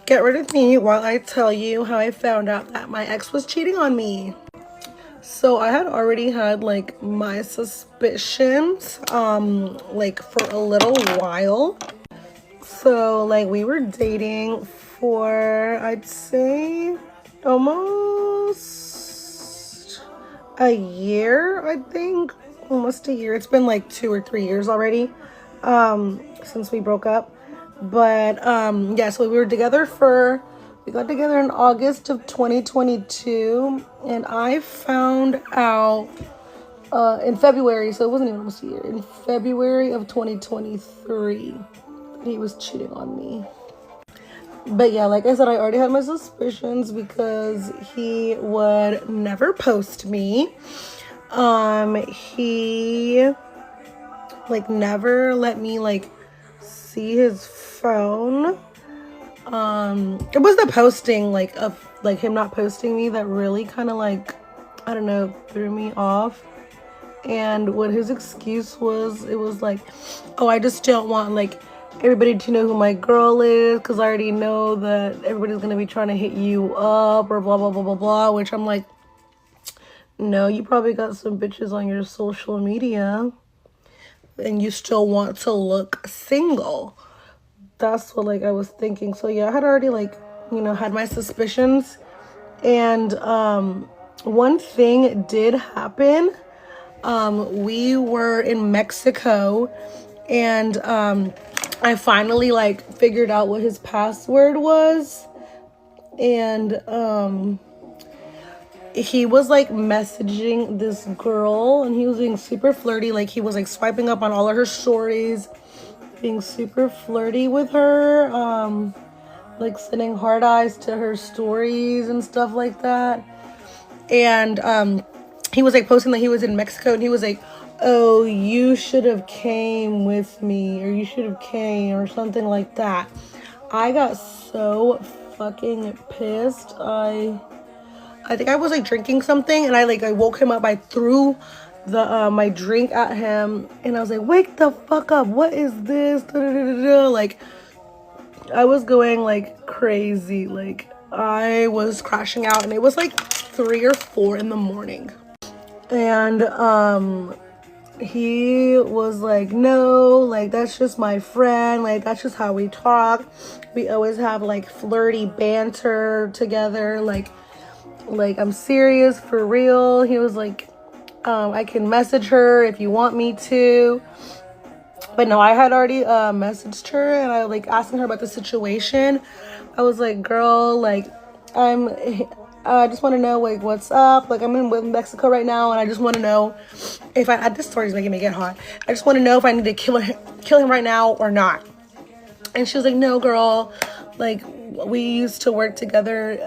Get rid of me while I tell you how I found out that my ex was cheating on me. So I had already had like my suspicions like for a little while. So like we were dating for, I'd say, almost a year, I think. Almost a year. It's been like 2 or 3 years already since we broke up. But yeah, so we got together in August of 2022, and I found out in February, so it wasn't even almost a year, in February of 2023 he was cheating on me. But yeah, like I said, I already had my suspicions because he would never post me. He like never let me like see his phone. It was the posting like of like him not posting me that really kind of like, I don't know, threw me off. And what his excuse was, it was like, oh, I just don't want like everybody to know who my girl is because I already know that everybody's gonna be trying to hit you up or blah blah blah blah blah, which I'm like, no, you probably got some bitches on your social media and you still want to look single. That's what like I was thinking. So yeah, I had already like, you know, had my suspicions. And one thing did happen. We were in Mexico, and I finally like figured out what his password was. And he was like messaging this girl, and he was being super flirty. Like he was like swiping up on all of her stories, being super flirty with her, like sending hard eyes to her stories and stuff like that. And he was like posting that he was in Mexico, and he was like, oh, you should have came with me, or you should have came, or something like that. I got so fucking pissed. I think I was like drinking something, and I woke him up. I threw the my drink at him, and I was like, wake the fuck up, what is this? Like I was going like crazy. Like I was crashing out, and it was like 3 or 4 in the morning. And he was like, no, like that's just my friend, like that's just how we talk. We always have like flirty banter together, like I'm serious, for real. He was like, I can message her if you want me to. But no, I had already messaged her, and I like asking her about the situation. I was like, girl, like I just want to know like what's up. Like I'm in Mexico right now, and I just want to know if this story's making me get hot. I just want to know if I need to kill him right now or not. And she was like, no, girl, like we used to work together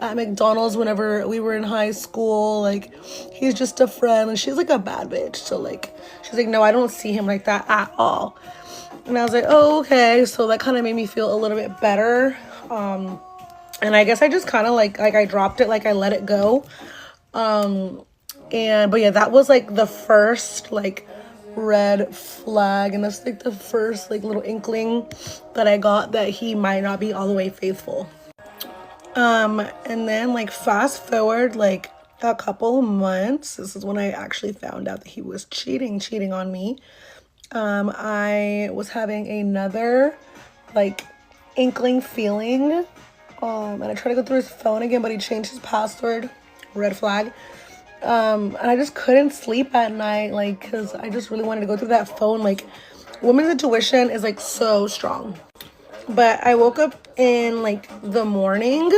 at McDonald's whenever we were in high school. Like he's just a friend. And she's like a bad bitch, so like she's like, no, I don't see him like that at all. And I was like, oh, okay. So that kind of made me feel a little bit better. And I guess I just kind of like I dropped it, like I let it go. But yeah, that was like the first like red flag, and that's like the first like little inkling that I got that he might not be all the way faithful. And then like fast forward like a couple months, this is when I actually found out that he was cheating on me. I was having another like inkling feeling, and I tried to go through his phone again, but he changed his password. Red flag. And I just couldn't sleep at night, like because I just really wanted to go through that phone. Like women's intuition is like so strong. But I woke up in like the morning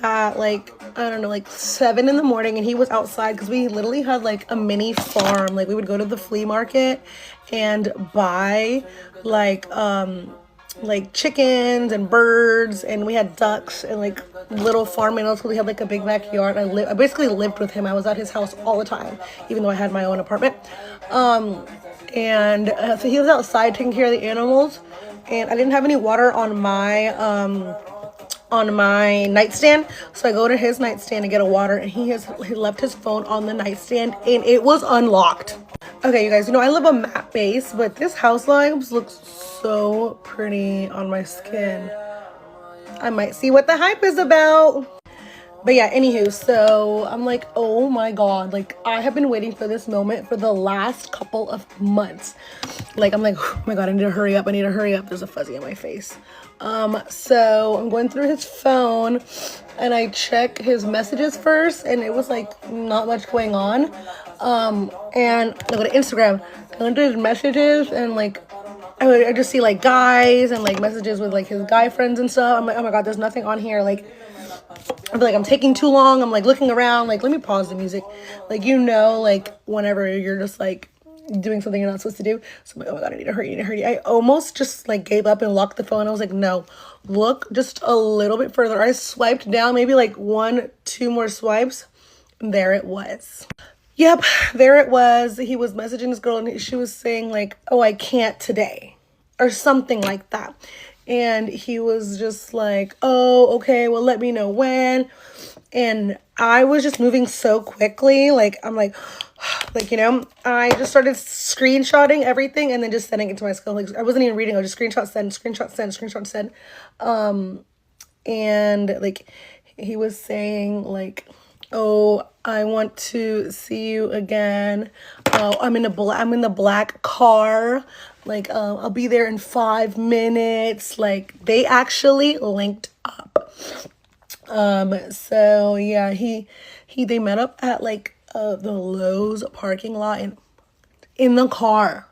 at like, I don't know, like 7 in the morning, and he was outside because we literally had like a mini farm. Like we would go to the flea market and buy like chickens and birds, and we had ducks and like little farm animals. We had like a big backyard. I basically lived with him. I was at his house all the time, even though I had my own apartment. So he was outside taking care of the animals, and I didn't have any water on my nightstand, so I go to his nightstand to get a water, and he left his phone on the nightstand, and it was unlocked. Okay, you guys, you know I love a matte base, but this house vibes looks so pretty on my skin. I might see what the hype is about. But yeah, anywho, so I'm like, oh my God, like I have been waiting for this moment for the last couple of months. Like, I'm like, oh my God, I need to hurry up. I need to hurry up. There's a fuzzy on my face. So I'm going through his phone and I check his messages first, and it was like not much going on. And I go to Instagram, I go into his messages, and like I just see like guys and like messages with like his guy friends and stuff. I'm like, oh my God, there's nothing on here. Like, I feel like I'm taking too long. I'm like looking around, like, let me pause the music. Like, like whenever you're just like doing something you're not supposed to do. So I'm like, oh my God, I need to hurry. I almost just like gave up and locked the phone. I was like, no, look just a little bit further. I swiped down, maybe like 1-2 more swipes. And there it was. Yep, there it was. He was messaging this girl and she was saying like, oh, I can't today, or something like that. And he was just like, oh, okay, well, let me know when. And I was just moving so quickly. Like, I'm like, I just started screenshotting everything and then just sending it to my phone. Like, I wasn't even reading. I was just screenshot, send. And like, he was saying like, oh, I want to see you again. Oh, I'm in the black car. Like, I'll be there in 5 minutes. Like, they actually linked up. So yeah, they met up at like the Lowe's parking lot in the car,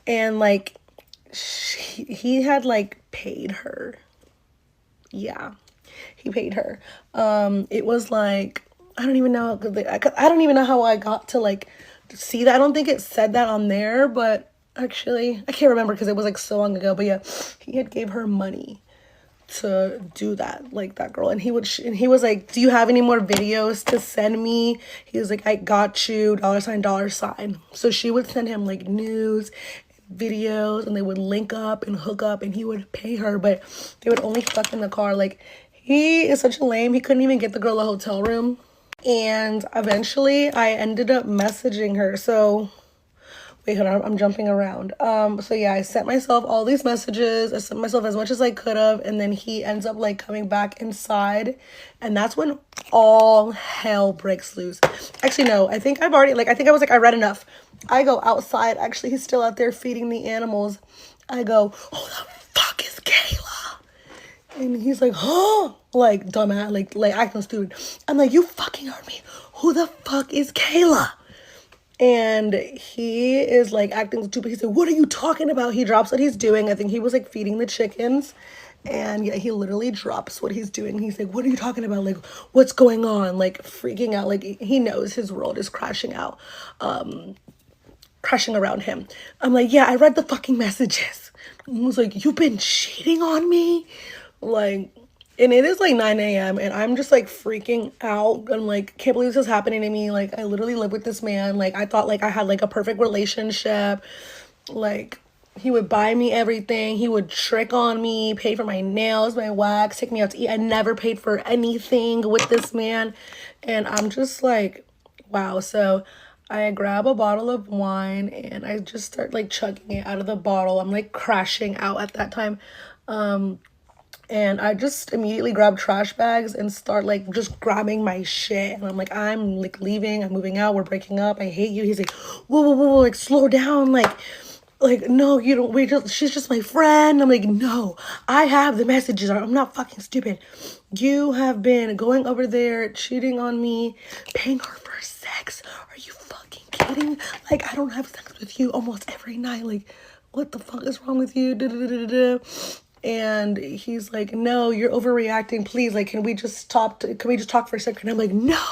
and like he had like paid her. Yeah, he paid her. It was like, I don't even know. I don't even know how I got to like see that. I don't think it said that on there, but actually I can't remember because it was like so long ago. But yeah, he had gave her money to do that, like that girl. And he was like, do you have any more videos to send me? He was like, I got you, $$. So she would send him like news, videos, and they would link up and hook up, and he would pay her, but they would only fuck in the car. Like, he is such a lame. He couldn't even get the girl a hotel room. And eventually I ended up messaging her. So wait, hold on, I'm jumping around. So yeah, I sent myself all these messages. I sent myself as much as I could have, and then he ends up like coming back inside, and that's when all hell breaks loose. Actually, no, I think I was like, I read enough. I go outside. Actually, he's still out there feeding the animals. I go, who the fuck is Kayla? And he's like, huh? Like, dumbass, like acting stupid. I'm like, you fucking heard me. Who the fuck is Kayla? And he is like acting stupid. He said, what are you talking about? He drops what he's doing. I think he was like feeding the chickens. And yeah, he literally drops what he's doing. He's like, what are you talking about? Like, what's going on? Like, freaking out. Like, he knows his world is crashing out. Crashing around him. I'm like, yeah, I read the fucking messages. I was like, you've been cheating on me? Like, and it is like 9 a.m. and I'm just like freaking out. I'm like, can't believe this is happening to me. Like, I literally live with this man. Like, I thought like I had like a perfect relationship. Like, he would buy me everything. He would trick on me, pay for my nails, my wax, take me out to eat. I never paid for anything with this man. And I'm just like, wow. So I grab a bottle of wine and I just start like chugging it out of the bottle. I'm like crashing out at that time. And I just immediately grab trash bags and start like just grabbing my shit. And I'm like, I'm like leaving, I'm moving out, we're breaking up, I hate you. He's like, whoa, like slow down, like no, you don't, she's just my friend. I'm like, no, I have the messages. I'm not fucking stupid. You have been going over there, cheating on me, paying her for sex. Are you fucking kidding? Like, I don't have sex with you almost every night. Like, what the fuck is wrong with you? And he's like, no, you're overreacting. Please, like, can we just talk for a second? I'm like, no.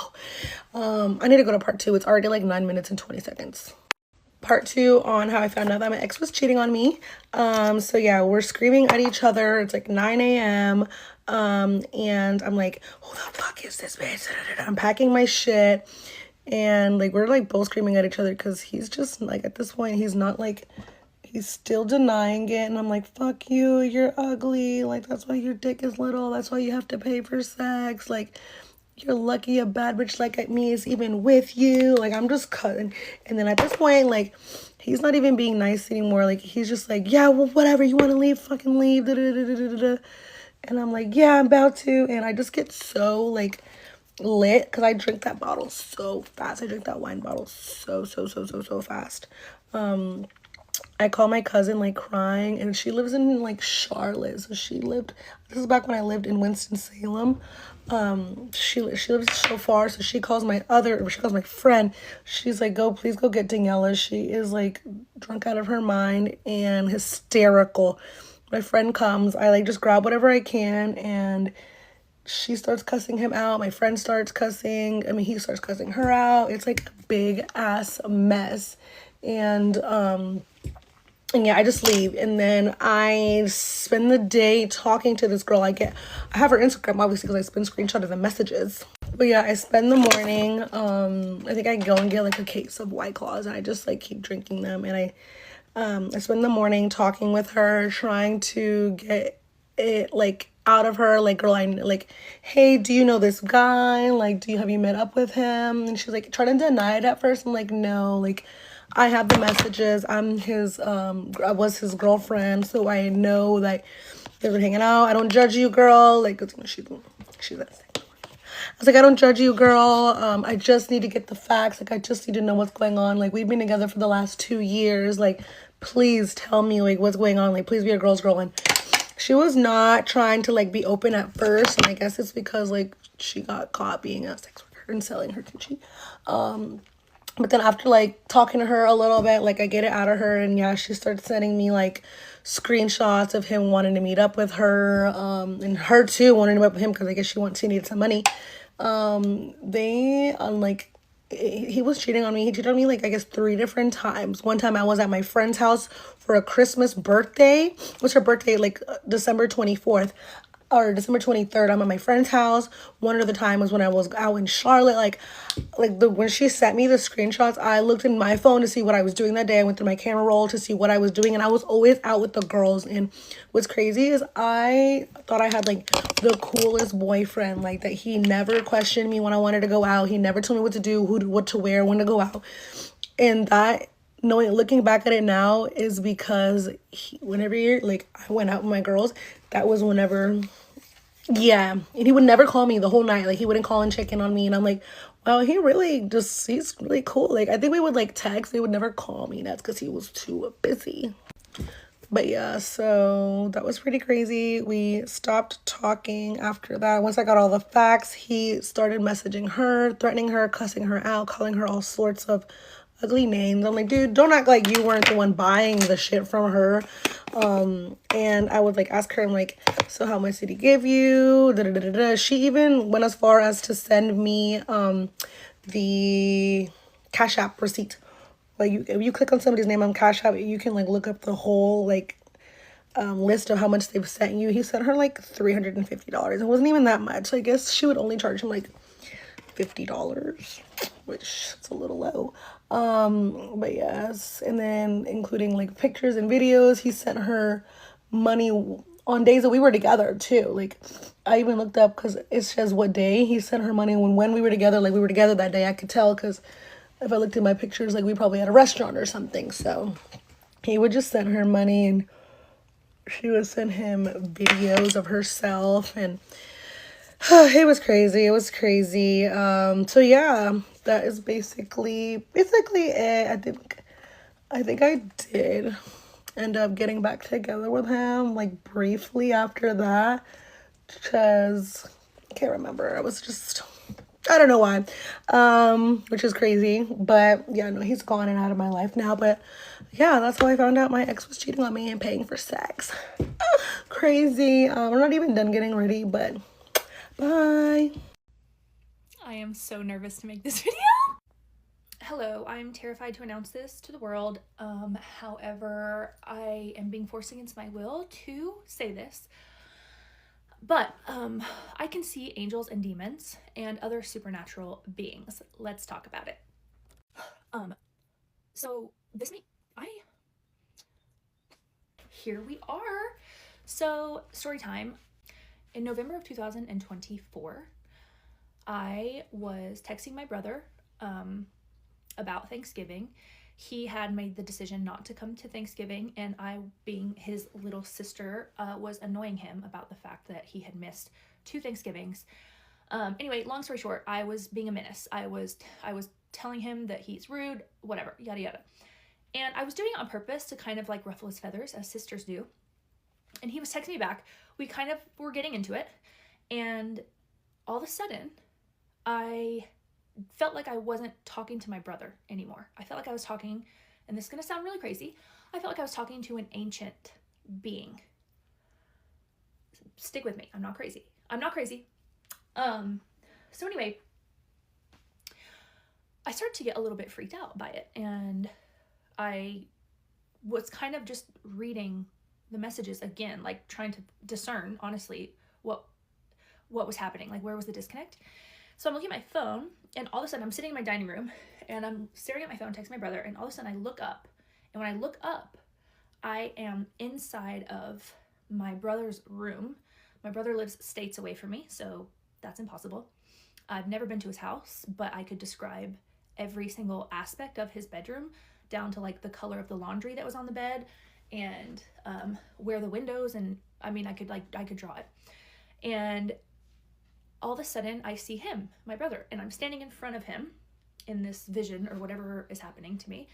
I need to go to part 2. It's already like 9 minutes and 20 seconds. Part 2 on how I found out that my ex was cheating on me. So yeah, we're screaming at each other. It's like 9 a.m. And I'm like, who the fuck is this bitch? I'm packing my shit. And like, we're like both screaming at each other because he's just like, at this point, he's not like, he's still denying it. And I'm like, fuck you, you're ugly. Like, that's why your dick is little. That's why you have to pay for sex. Like, you're lucky a bad bitch like me is even with you. Like, I'm just cutting. And then at this point, like, he's not even being nice anymore. Like, he's just like, yeah, well, whatever. You want to leave? Fucking leave. And I'm like, yeah, I'm about to. And I just get so like lit because I drink that bottle so fast. I drink that wine bottle so fast. I call my cousin like crying, and she lives in like Charlotte. So this is back when I lived in Winston-Salem. She lives so far, so she calls my friend. She's like, please go get Daniela. She is like drunk out of her mind and hysterical. My friend comes, I like just grab whatever I can, and she starts cussing him out. My friend starts cussing. I mean, he starts cussing her out. It's like a big ass mess. And yeah, I just leave, and then I spend the day talking to this girl. I have her Instagram obviously because I spend screenshot of the messages. But yeah, I spend the morning. I think I go and get like a case of White Claws, and I just like keep drinking them. And I spend the morning talking with her, trying to get it like out of her, like, girl, I like, hey, do you know this guy? Like, have you met up with him? And she's like trying to deny it at first. I'm like, no, like, I have the messages. I was his girlfriend, so I know that they were hanging out. I don't judge you, girl. Like, she's that. I was like, I don't judge you, girl. I just need to get the facts. Like, I just need to know what's going on. Like, we've been together for the last 2 years. Like, please tell me, like, what's going on. Like, please be a girl's girl. And she was not trying to, like, be open at first. And I guess it's because, like, she got caught being a sex worker and selling her coochie. But then after, like, talking to her a little bit, like, I get it out of her. And, yeah, she starts sending me, like, screenshots of him wanting to meet up with her. And her, too, wanting to meet up with him because I guess she needed some money. Like, he was cheating on me. He cheated on me, like, I guess 3 different times. One time I was at my friend's house for a Christmas birthday. What's her birthday? Like, December 24th. Or December 23rd, I'm at my friend's house. One other time was when I was out in Charlotte. When she sent me the screenshots, I looked in my phone to see what I was doing that day. I went through my camera roll to see what I was doing, and I was always out with the girls. And what's crazy is I thought I had like the coolest boyfriend, like that he never questioned me when I wanted to go out. He never told me what to do, what to wear, when to go out. And that, looking back at it now, is because whenever I went out with my girls, that was whenever, yeah. And he would never call me the whole night. Like, he wouldn't call and check in on me. And I'm like, wow, he's really cool. Like, I think we would like text. They would never call me. That's because he was too busy. But yeah, so that was pretty crazy. We stopped talking after that. Once I got all the facts, he started messaging her, threatening her, cussing her out, calling her all sorts of ugly names. I'm like, dude, don't act like you weren't the one buying the shit from her. And I would like ask her, I'm like, so how much did he give you? Da, da, da, da, da. She even went as far as to send me the Cash App receipt. Like, if you click on somebody's name on Cash App, you can like look up the whole like list of how much they've sent you. He sent her like $350. It wasn't even that much. I guess she would only charge him like $50, which is a little low. But yes, and then including like pictures and videos, he sent her money on days that we were together too. Like, I even looked up because it says what day he sent her money when we were together. Like, we were together that day. I could tell because if I looked at my pictures, like, we probably had a restaurant or something. So he would just send her money, and she would send him videos of herself, and it was crazy. It was crazy. So yeah, that is basically it. I think I did end up getting back together with him like briefly after that, because I can't remember. I don't know why, which is crazy. But yeah, no, he's gone and out of my life now. But yeah, that's how I found out my ex was cheating on me and paying for sex. Crazy. We're not even done getting ready, but bye. I am so nervous to make this video. Hello, I'm terrified to announce this to the world. However, I am being forced against my will to say this. But I can see angels and demons and other supernatural beings. Let's talk about it. So this here we are. So story time. In November of 2024, I was texting my brother about Thanksgiving, he had made the decision not to come to Thanksgiving, and I, being his little sister, was annoying him about the fact that he had missed 2 Thanksgivings. Anyway, long story short, I was being a menace. I was telling him that he's rude, whatever, yada yada. And I was doing it on purpose to kind of like ruffle his feathers, as sisters do. And he was texting me back. We kind of were getting into it. And all of a sudden, I felt like I wasn't talking to my brother anymore. I felt like I was talking, and this is going to sound really crazy, I felt like I was talking to an ancient being. Stick with me. I'm not crazy. So anyway, I started to get a little bit freaked out by it, and I was kind of just reading the messages again, like trying to discern, honestly, what was happening, like where was the disconnect. So I'm looking at my phone, and all of a sudden I'm sitting in my dining room, and I'm staring at my phone, texting my brother, and all of a sudden I look up, and when I look up, I am inside of my brother's room. My brother lives states away from me, so that's impossible. I've never been to his house, but I could describe every single aspect of his bedroom, down to like the color of the laundry that was on the bed, and where the windows, and I mean, I could draw it. And all of a sudden I see him, my brother, and I'm standing in front of him in this vision or whatever is happening to me.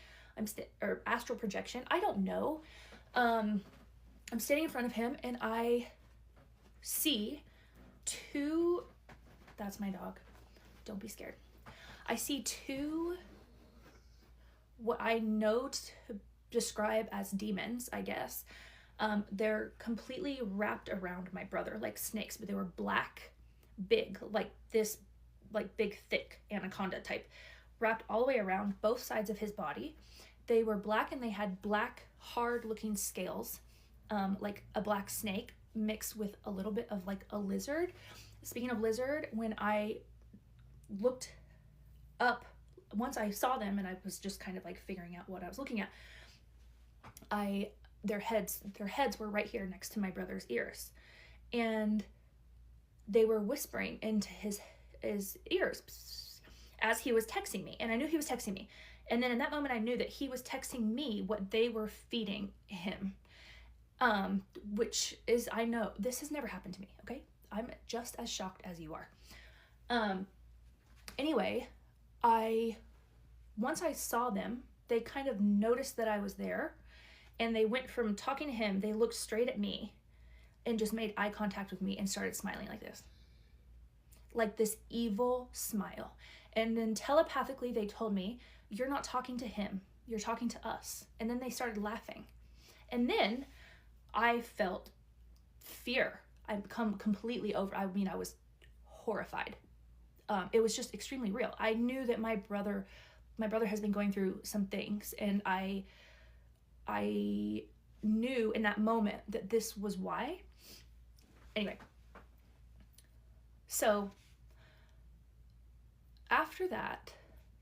Or astral projection, I don't know. I'm standing in front of him, and I see 2, that's my dog, don't be scared. I see 2, what I know to describe as demons, I guess. They're completely wrapped around my brother like snakes, but they were black, big, like this, like big, thick anaconda type, wrapped all the way around both sides of his body. They were black, and they had black, hard looking scales, like a black snake mixed with a little bit of like a lizard. Speaking of lizard, when I looked up, once I saw them and I was just kind of like figuring out what I was looking at, their heads were right here next to my brother's ears, and they were whispering into his ears as he was texting me, and I knew he was texting me. And then in that moment I knew that he was texting me what they were feeding him, which is, I know this has never happened to me, okay? I'm just as shocked as you are. Anyway, once I saw them, they kind of noticed that I was there, and they went from talking to him, they looked straight at me and just made eye contact with me and started smiling like this. Like this evil smile. And then telepathically they told me, you're not talking to him, you're talking to us. And then they started laughing. And then I felt fear. I'd become completely over. I mean, I was horrified. It was just extremely real. I knew that my brother has been going through some things, and I knew in that moment that this was why. Anyway, so after that,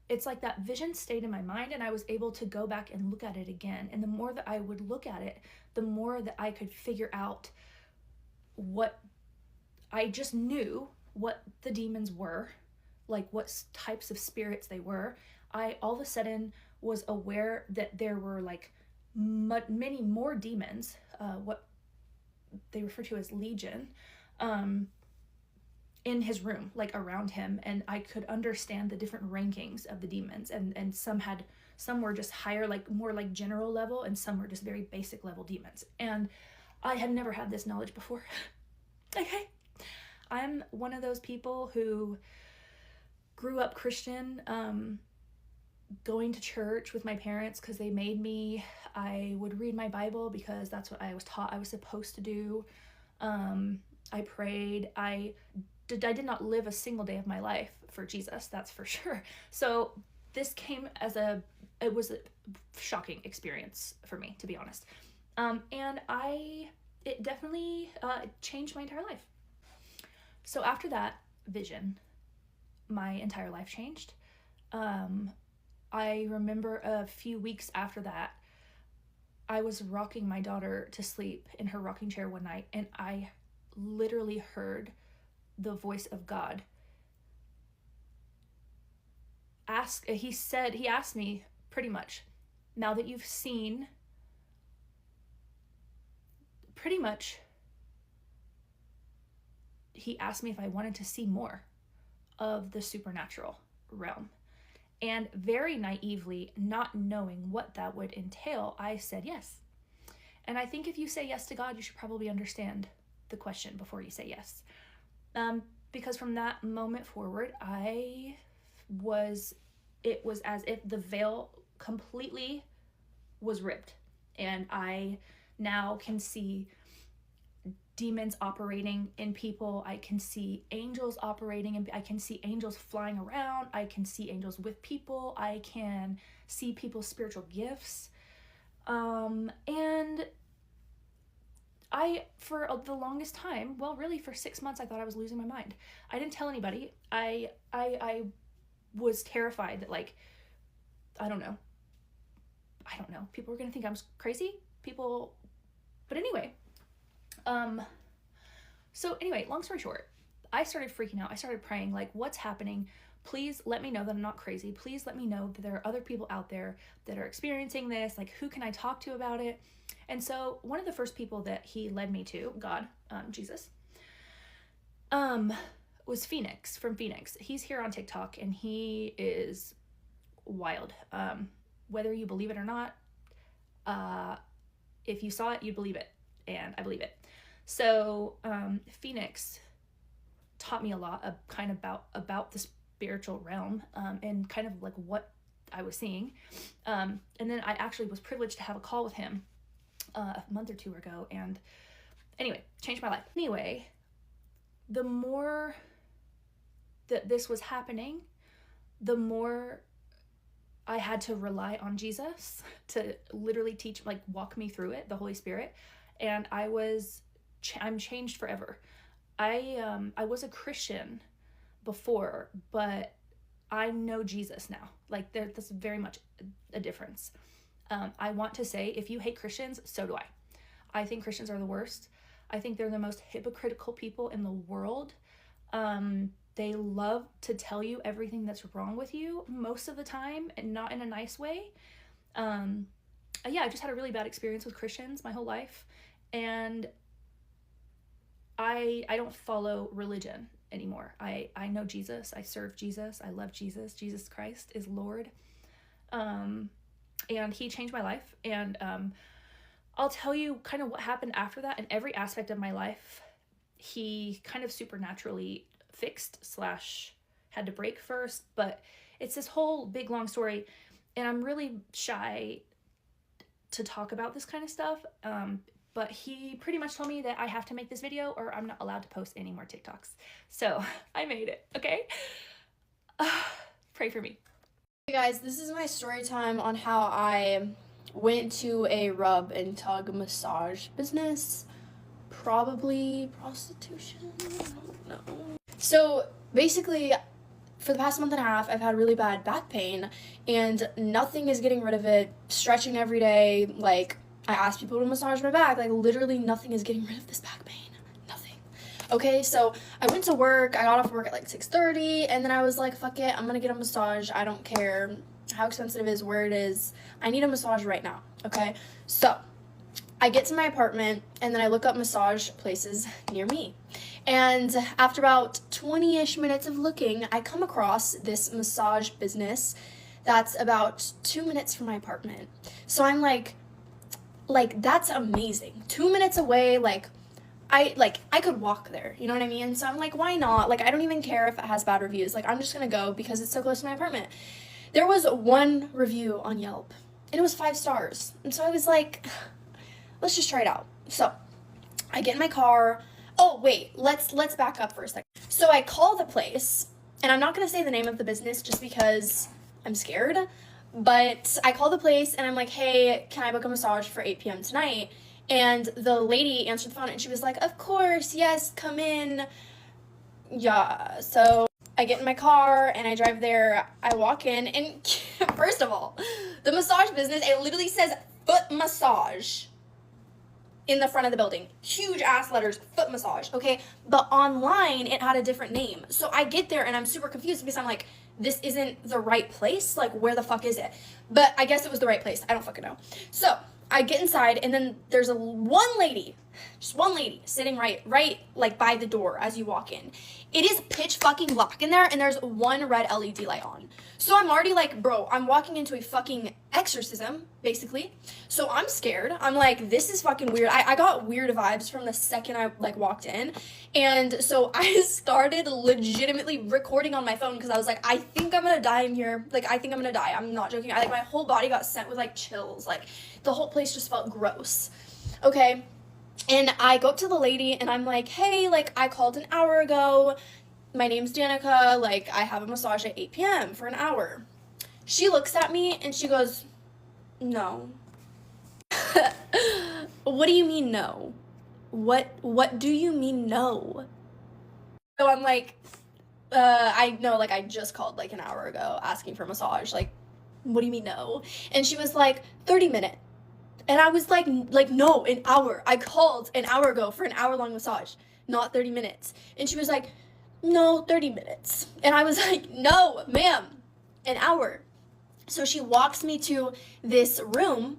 it's like that vision stayed in my mind, and I was able to go back and look at it again. And the more that I would look at it, the more that I could figure out what I just knew what the demons were, like what types of spirits they were. I all of a sudden was aware that there were like many more demons, what they refer to as legion, in his room, like around him, and I could understand the different rankings of the demons, and some were just higher, like more like general level, and some were just very basic level demons. And I had never had this knowledge before. Okay, I'm one of those people who grew up Christian, going to church with my parents because they made me. I would read my Bible because that's what I was taught I was supposed to do. I prayed. I did not live a single day of my life for Jesus, that's for sure. So this came as it was a shocking experience for me, to be honest. And it definitely changed my entire life. So after that vision, my entire life changed. I remember a few weeks after that, I was rocking my daughter to sleep in her rocking chair one night, and I literally heard the voice of God he asked me pretty much, now that you've seen pretty much, he asked me if I wanted to see more of the supernatural realm. And very naively, not knowing what that would entail, I said yes. And I think if you say yes to God, you should probably understand the question before you say yes. Because from that moment forward, it was as if the veil completely was ripped. And I now can see demons operating in people. I can see angels operating, and I can see angels flying around. I can see angels with people. I can see people's spiritual gifts. And I, for the longest time, well, really for 6 months, I thought I was losing my mind. I didn't tell anybody. I was terrified that, like, I don't know. People were gonna think I'm crazy. But anyway. So anyway, long story short, I started freaking out. I started praying, like, what's happening? Please let me know that I'm not crazy. Please let me know that there are other people out there that are experiencing this. Like, who can I talk to about it? And so one of the first people that he led me to, God, Jesus, was Phoenix, from Phoenix. He's here on TikTok, and he is wild. Whether you believe it or not, if you saw it, you'd believe it. And I believe it. So Phoenix taught me a lot of kind of about the spiritual realm, and kind of like what I was seeing. And then I actually was privileged to have a call with him a month or two ago, and anyway, changed my life. Anyway, the more that this was happening, the more I had to rely on Jesus to literally teach, like, walk me through it, the Holy Spirit. And I'm changed forever. I was a Christian before, but I know Jesus now. Like, that's very much a difference. I want to say, if you hate Christians, so do I. I think Christians are the worst. I think they're the most hypocritical people in the world. They love to tell you everything that's wrong with you most of the time, and not in a nice way. I just had a really bad experience with Christians my whole life. And I don't follow religion anymore. I know Jesus. I serve Jesus. I love Jesus. Jesus Christ is Lord. And he changed my life. And I'll tell you kind of what happened after that. In every aspect of my life, he kind of supernaturally fixed / had to break first. But it's this whole big, long story. And I'm really shy to talk about this kind of stuff. But he pretty much told me that I have to make this video or I'm not allowed to post any more TikToks. So I made it, okay? Pray for me. Hey guys, this is my story time on how I went to a rub and tug massage business. Probably prostitution, I don't know. So basically, for the past month and a half, I've had really bad back pain and nothing is getting rid of it. Stretching every day, like, I asked people to massage my back, like, literally nothing is getting rid of this back pain. Nothing. Okay, so I went to work, I got off work at like 6:30, and then I was like, fuck it, I'm gonna get a massage. I don't care how expensive it is, where it is. I need a massage right now, okay? So I get to my apartment, and then I look up massage places near me. And after about 20-ish minutes of looking, I come across this massage business that's about 2 minutes from my apartment. So I'm like, that's amazing. 2 minutes away, I could walk there, you know what I mean? So I'm like, why not? Like, I don't even care if it has bad reviews. Like, I'm just gonna go because it's so close to my apartment. There was one review on Yelp, and it was 5 stars. And so I was like, let's just try it out. So I get in my car. Oh, wait, let's back up for a second. So I call the place, and I'm not gonna say the name of the business just because I'm scared. But I call the place and I'm like, hey, can I book a massage for 8 p.m. tonight? And the lady answered the phone and she was like, of course, yes, come in. Yeah, so I get in my car and I drive there. I walk in and first of all, the massage business, it literally says foot massage in the front of the building. Huge ass letters, foot massage, okay? But online, it had a different name. So I get there and I'm super confused because I'm like, this isn't the right place. Like, where the fuck is it? But I guess it was the right place. I don't fucking know. So I get inside, and then there's one lady, just one lady, sitting right like by the door as you walk in. It is pitch fucking black in there, and there's one red LED light on. So I'm already like, bro, I'm walking into a fucking exorcism, basically. So I'm scared. I'm like, this is fucking weird. I got weird vibes from the second I like walked in. And so I started legitimately recording on my phone because I was like, I think I'm gonna die in here. Like, I think I'm gonna die. I'm not joking. Like, my whole body got sent with like chills. Like, the whole place just felt gross. Okay. And I go up to the lady and I'm like, hey, like, I called an hour ago. My name's Danica. Like, I have a massage at 8 p.m. for an hour. She looks at me and she goes, no. What do you mean no? What do you mean no? So I'm like, I know, like, I just called like an hour ago asking for a massage. Like, what do you mean no? And she was like, 30 minutes. And I was like, no, an hour. I called an hour ago for an hour-long massage, not 30 minutes. And she was like, no, 30 minutes. And I was like, no, ma'am, an hour. So she walks me to this room,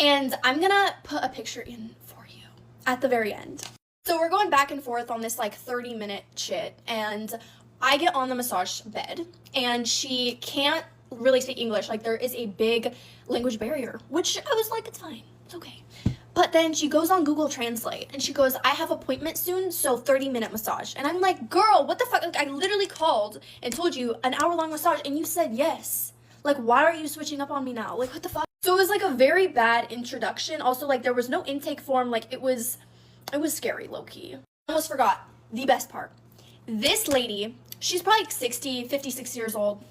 and I'm gonna put a picture in for you at the very end. So we're going back and forth on this like 30-minute shit, and I get on the massage bed, and she can't really speak English. Like, there is a big language barrier, which I was like, it's fine, it's okay. But then she goes on Google Translate and she goes, I have appointment soon, so 30-minute massage. And I'm like, girl, what the fuck? Like, I literally called and told you an hour-long massage and you said yes. Like, why are you switching up on me now? Like, what the fuck? So it was like a very bad introduction. Also, like, there was no intake form. Like, it was scary, low-key. I almost forgot the best part. This lady, she's probably like 56 years old.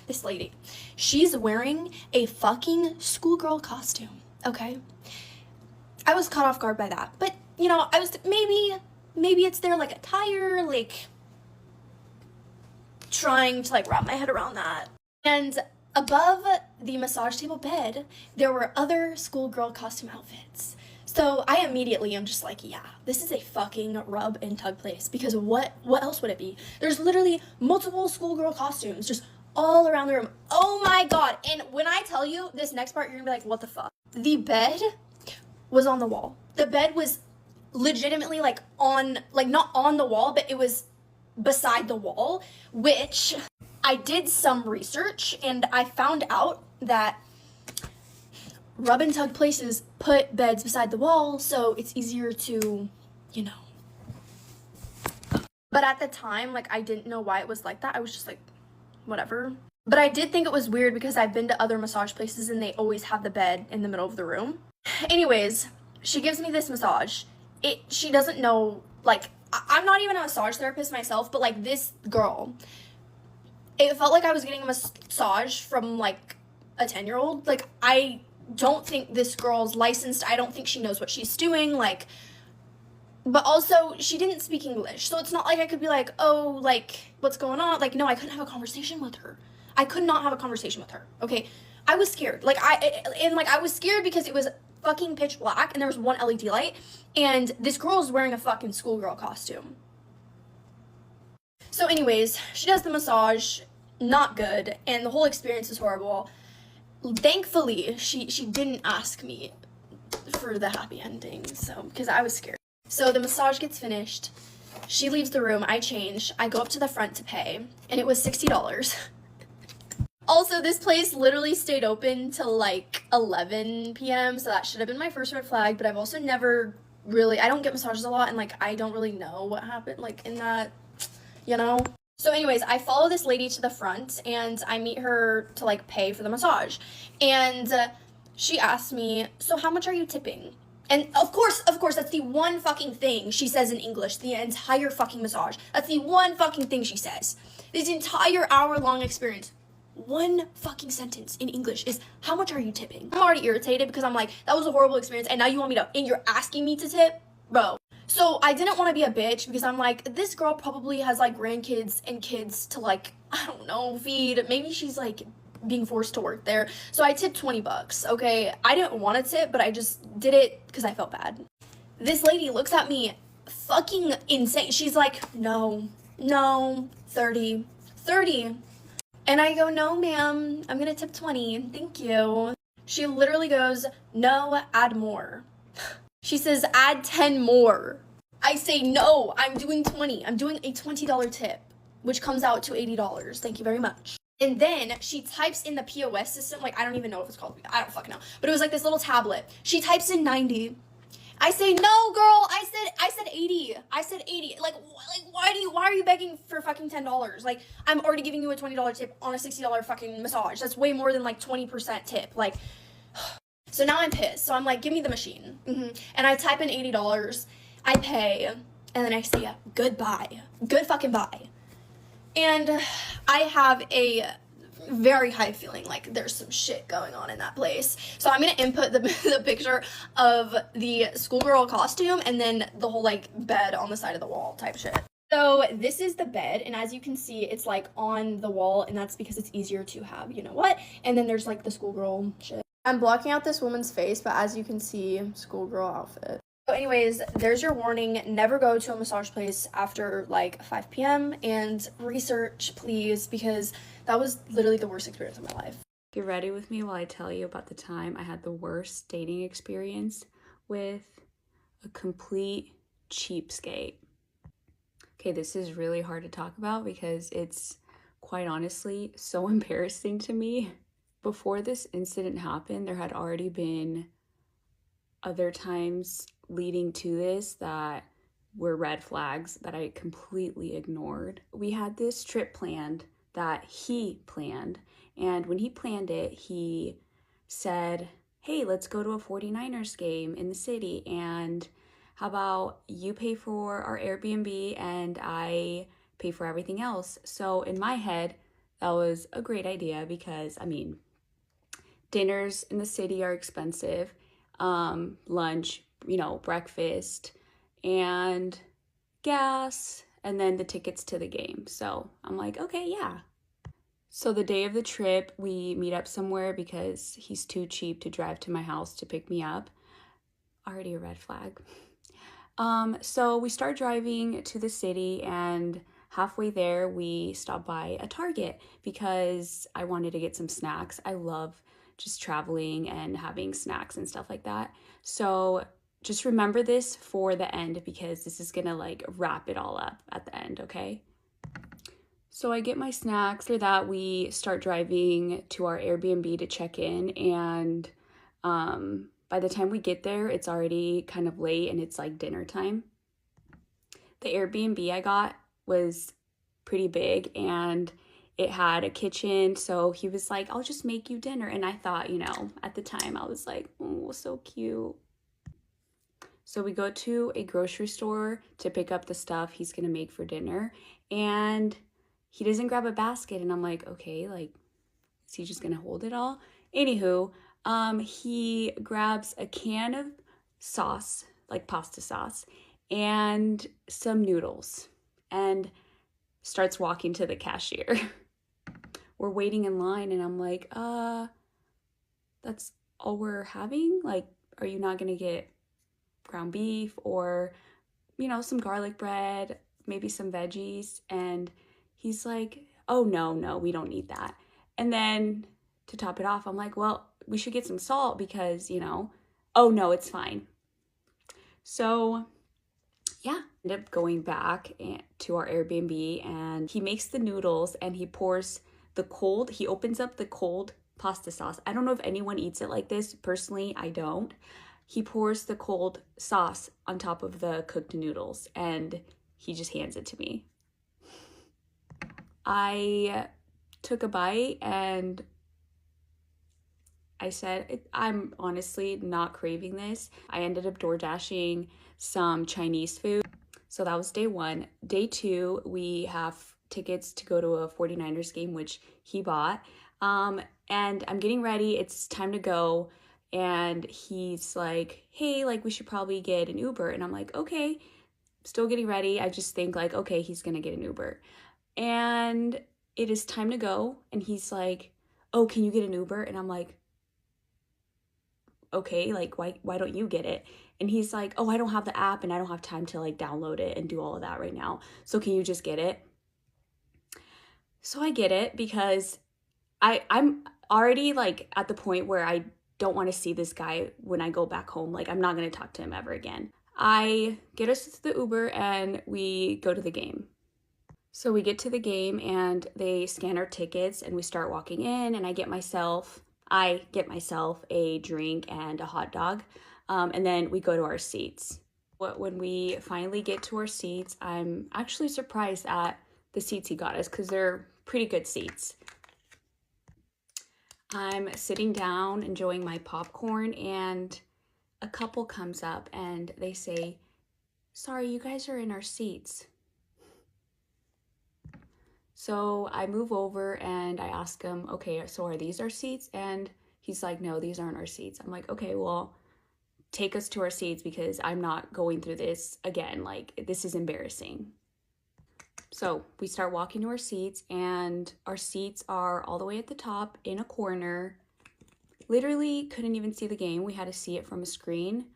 This lady, she's wearing a fucking schoolgirl costume, okay? I was caught off guard by that, but, you know, I was, maybe it's their, like, attire, like, trying to, like, wrap my head around that. And above the massage table bed, there were other schoolgirl costume outfits. So I immediately am just like, yeah, this is a fucking rub and tug place, because what else would it be? There's literally multiple schoolgirl costumes just all around the room. Oh my god. And when I tell you this next part, you're gonna be like, what the fuck? The bed was on the wall. The bed was legitimately like on, like, not on the wall, but it was beside the wall, which I did some research and I found out that rub and tug places put beds beside the wall so it's easier to, you know. But at the time, like, I didn't know why it was like that. I was just like, whatever. But I did think it was weird because I've been to other massage places and they always have the bed in the middle of the room. Anyways, she gives me this massage. She doesn't know, like, I'm not even a massage therapist myself, but like, this girl, it felt like I was getting a massage from like a 10-year-old. Like, I don't think this girl's licensed. I don't think she knows what she's doing. Like, but also, she didn't speak English, so it's not like I could be like, oh, like, what's going on? Like, no, I couldn't have a conversation with her. I could not have a conversation with her, okay? I was scared. Like, I was scared because it was fucking pitch black, and there was one LED light, and this girl is wearing a fucking schoolgirl costume. So anyways, she does the massage, not good, and the whole experience is horrible. Thankfully, she didn't ask me for the happy ending, so, because I was scared. So the massage gets finished, she leaves the room, I change, I go up to the front to pay, and it was $60. Also, this place literally stayed open till like 11 p.m, so that should have been my first red flag, but I've also never really, I don't get massages a lot, and like, I don't really know what happened, like, in that, you know? So anyways, I follow this lady to the front, and I meet her to like pay for the massage, and she asked me, so how much are you tipping? And of course, that's the one fucking thing she says in English the entire fucking massage. That's the one fucking thing she says. This entire hour-long experience, one fucking sentence in English is, how much are you tipping? I'm already irritated because I'm like, that was a horrible experience, and now you want me to, and you're asking me to tip? Bro. So I didn't want to be a bitch because I'm like, this girl probably has like grandkids and kids to like, I don't know, feed. Maybe she's like being forced to work there. So I tipped $20, okay? I didn't want to tip, but I just did it because I felt bad. This lady looks at me fucking insane. She's like, no, 30. And I go, no, ma'am, I'm gonna tip 20. Thank you. She literally goes, no, add more. She says, add 10 more. I say, no, I'm doing 20. I'm doing a $20 tip, which comes out to $80. Thank you very much. And then she types in the POS system, like, I don't even know what it's called. I don't fucking know. But it was like this little tablet. She types in 90. I say, no, girl, I said 80. I said 80. Like why are you begging for fucking $10? Like, I'm already giving you a $20 tip on a $60 fucking massage. That's way more than like 20% tip. Like, so now I'm pissed. So I'm like, give me the machine. And I type in $80. I pay. And then I say, goodbye. Good fucking bye. And I have a very high feeling like there's some shit going on in that place. So I'm gonna input the picture of the schoolgirl costume and then the whole like bed on the side of the wall type shit. So this is the bed, and as you can see, it's like on the wall, and that's because it's easier to have, you know what? And then there's like the schoolgirl shit. I'm blocking out this woman's face, but as you can see, schoolgirl outfit. So anyways, there's your warning. Never go to a massage place after like 5 p.m. and research, please, because that was literally the worst experience of my life. Get ready with me while I tell you about the time I had the worst dating experience with a complete cheapskate. Okay, this is really hard to talk about because it's quite honestly so embarrassing to me. Before this incident happened, there had already been other times leading to this that were red flags that I completely ignored. We had this trip planned that he planned, and when he planned it, he said, hey, let's go to a 49ers game in the city, and how about you pay for our Airbnb and I pay for everything else? So in my head, that was a great idea because, I mean, dinners in the city are expensive, lunch, you know, breakfast, and gas, and then the tickets to the game. So I'm like, okay, yeah. So the day of the trip, we meet up somewhere because he's too cheap to drive to my house to pick me up. Already a red flag. So we start driving to the city, and halfway there, we stop by a Target because I wanted to get some snacks. I love just traveling and having snacks and stuff like that. So just remember this for the end because this is gonna like wrap it all up at the end, okay? So I get my snacks. After that, we start driving to our Airbnb to check in, and by the time we get there, it's already kind of late and it's like dinner time. The Airbnb I got was pretty big and it had a kitchen, so he was like, I'll just make you dinner. And I thought, you know, at the time I was like, oh, so cute. So we go to a grocery store to pick up the stuff he's gonna make for dinner, and he doesn't grab a basket, and I'm like, okay, like, is he just gonna hold it all? Anywho, he grabs a can of sauce, like pasta sauce, and some noodles, and starts walking to the cashier. We're waiting in line, and I'm like, that's all we're having? Like, are you not gonna get ground beef or, you know, some garlic bread, maybe some veggies? And he's like, oh, no, we don't need that. And then to top it off, I'm like, well, we should get some salt because, you know, oh, no, it's fine. So yeah, ended up going back to our Airbnb, and he makes the noodles and he pours he opens up the cold pasta sauce. I don't know if anyone eats it like this. Personally, I don't. He pours the cold sauce on top of the cooked noodles and he just hands it to me. I took a bite and I said, I'm honestly not craving this. I ended up door dashing some Chinese food. So that was day one. Day two, we have tickets to go to a 49ers game, which he bought. And I'm getting ready. It's time to go. And he's like, hey, like, we should probably get an Uber. And I'm like, okay, still getting ready. I just think like, okay, he's gonna get an Uber. And it is time to go. And he's like, oh, can you get an Uber? And I'm like, okay, like, why don't you get it? And he's like, oh, I don't have the app and I don't have time to like download it and do all of that right now. So can you just get it? So I get it because I'm already like at the point where I don't want to see this guy when I go back home. Like I'm not going to talk to him ever again. I get us to the Uber and we go to the game. So we get to the game and they scan our tickets and we start walking in, and I get myself a drink and a hot dog. And then we go to our seats. When we finally get to our seats, I'm actually surprised at the seats he got us because they're pretty good seats. I'm sitting down enjoying my popcorn, and a couple comes up and they say, "Sorry, you guys are in our seats." So I move over and I ask him, "Okay, so are these our seats?" And he's like, "No, these aren't our seats." I'm like, "Okay, well, take us to our seats because I'm not going through this again. Like, this is embarrassing." So we start walking to our seats, and our seats are all the way at the top in a corner. Literally couldn't even see the game. We had to see it from a screen.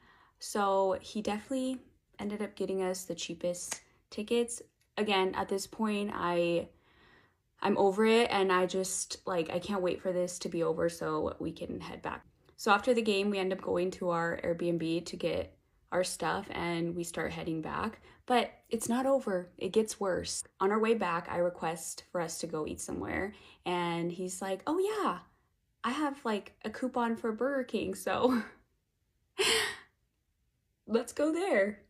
So he definitely ended up getting us the cheapest tickets. Again, at this point, I'm over it, and I just, like, I can't wait for this to be over so we can head back. So after the game, we end up going to our Airbnb to get our stuff, and we start heading back. But it's not over. It gets worse. On our way back, I request for us to go eat somewhere, and he's like, "Oh yeah, I have like a coupon for Burger King, so let's go there."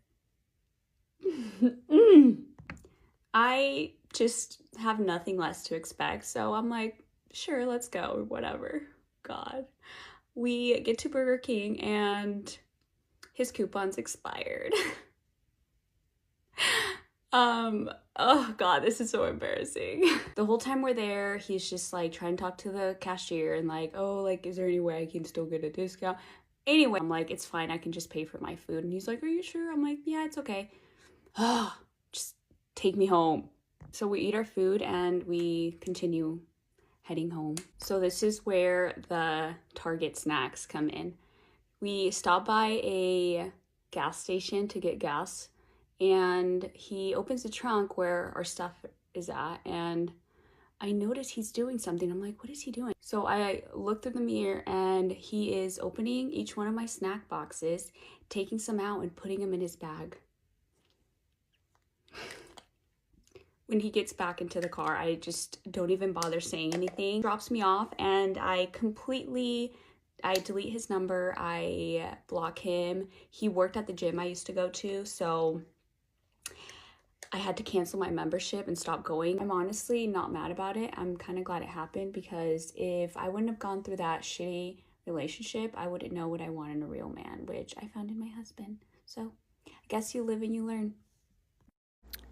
I just have nothing less to expect, so I'm like, sure, let's go, whatever. God. We get to Burger King and his coupon's expired. Oh God, this is so embarrassing. The whole time we're there, he's just like trying to talk to the cashier and like, "Oh, like, is there any way I can still get a discount?" Anyway, I'm like, "It's fine, I can just pay for my food." And he's like, "Are you sure?" I'm like, "Yeah, it's okay." Just take me home. So we eat our food and we continue heading home. So this is where the Target snacks come in. We stop by a gas station to get gas, and he opens the trunk where our stuff is at, and I notice he's doing something. I'm like, what is he doing? So I look through the mirror, and he is opening each one of my snack boxes, taking some out and putting them in his bag. When he gets back into the car, I just don't even bother saying anything. Drops me off, and I delete his number, I block him. He worked at the gym I used to go to, so I had to cancel my membership and stop going. I'm honestly not mad about it. I'm kind of glad it happened, because if I wouldn't have gone through that shitty relationship, I wouldn't know what I want in a real man, which I found in my husband. So I guess you live and you learn.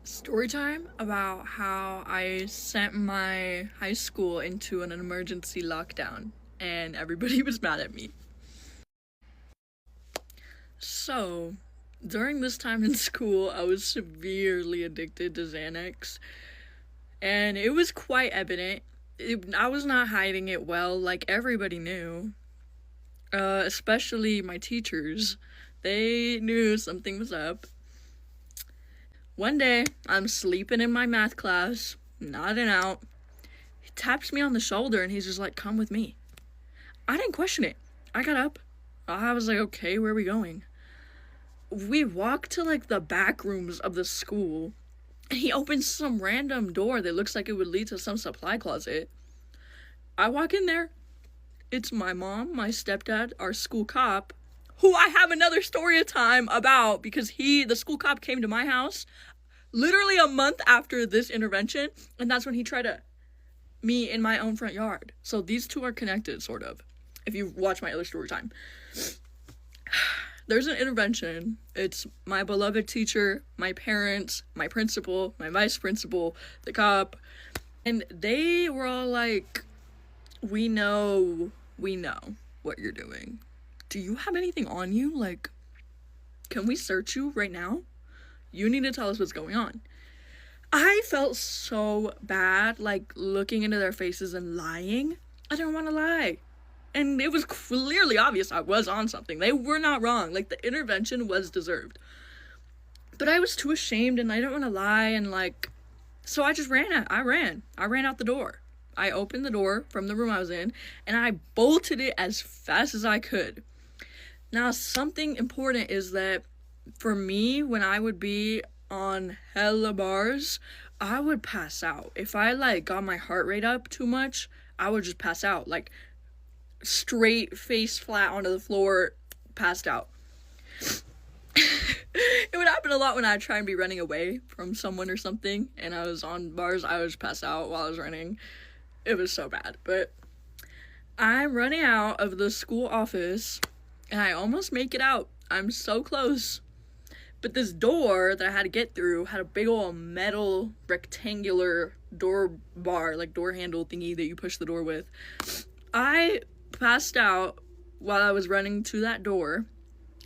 Story time about how I sent my high school into an emergency lockdown and everybody was mad at me. So, during this time in school, I was severely addicted to Xanax, and it was quite evident. I was not hiding it well, like everybody knew, especially my teachers. They knew something was up. One day, I'm sleeping in my math class, nodding out. He taps me on the shoulder and he's just like, "Come with me." I didn't question it. I got up. I was like, "Okay, where are we going?" We walked to like the back rooms of the school, and he opens some random door that looks like it would lead to some supply closet. I walk in there. It's my mom, my stepdad, our school cop, who I have another story time about, because the school cop came to my house literally a month after this intervention, and that's when he tried to me in my own front yard. So these two are connected, sort of, if you watch my other story time. There's an intervention. It's my beloved teacher, my parents, my principal, my vice principal, the cop, and they were all like, we know what you're doing. Do you have anything on you? Like, can we search you right now? You need to tell us what's going on. I felt so bad, like, looking into their faces and lying. I didn't want to lie. And it was clearly obvious I was on something. They were not wrong. Like, the intervention was deserved. But I was too ashamed, and I didn't want to lie, and, like, So I just ran out. I ran out the door. I opened the door from the room I was in, and I bolted it as fast as I could. Now, something important is that for me, when I would be on hella bars, I would pass out. If I like got my heart rate up too much, I would just pass out, like straight face flat onto the floor, passed out. It would happen a lot when I'd try and be running away from someone or something, and I was on bars. I would just pass out while I was running. It was so bad. But I'm running out of the school office, and I almost make it out. I'm so close. But this door that I had to get through had a big old metal rectangular door bar, like door handle thingy that you push the door with. I passed out while I was running to that door.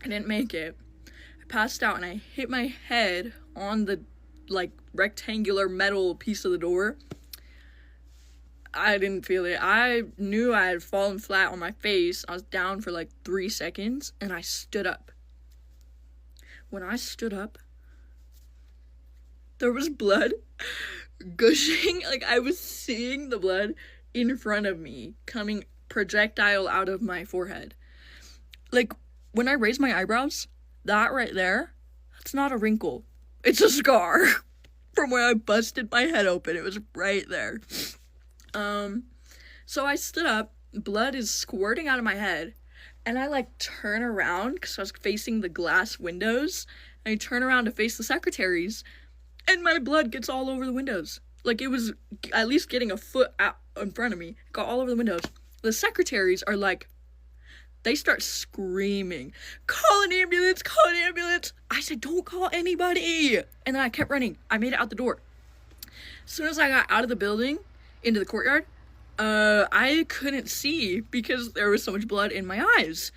I didn't make it. I passed out and I hit my head on the like rectangular metal piece of the door. I didn't feel it. I knew I had fallen flat on my face. I was down for like 3 seconds and I stood up. When I stood up, there was blood gushing. Like, I was seeing the blood in front of me coming projectile out of my forehead. Like, when I raise my eyebrows, that right there, that's not a wrinkle. It's a scar from where I busted my head open. It was right there. So I stood up, blood is squirting out of my head, and I like turn around because I was facing the glass windows. And I turn around to face the secretaries, and my blood gets all over the windows. Like, it was at least getting a foot out in front of me. It got all over the windows. The secretaries are like, they start screaming, call an ambulance, call an ambulance. I said, don't call anybody. And then I kept running. I made it out the door. As soon as I got out of the building into the courtyard, I couldn't see because there was so much blood in my eyes.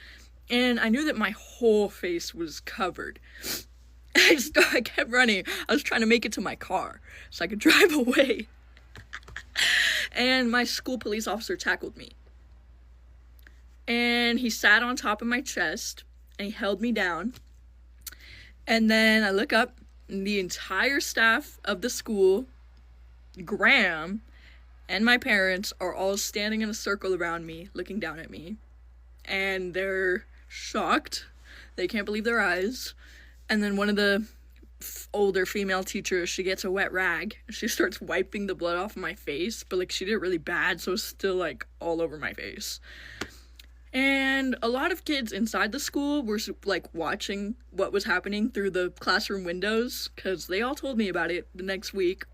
And I knew that my whole face was covered. I kept running. I was trying to make it to my car so I could drive away. And my school police officer tackled me. And he sat on top of my chest and he held me down. And then I look up and the entire staff of the school, Graham, and my parents are all standing in a circle around me, looking down at me. And they're shocked. They can't believe their eyes. And then one of the older female teachers, she gets a wet rag. She starts wiping the blood off of my face. But, like, she did it really bad, so it's still, like, all over my face. And a lot of kids inside the school were, like, watching what was happening through the classroom windows. Because they all told me about it the next week.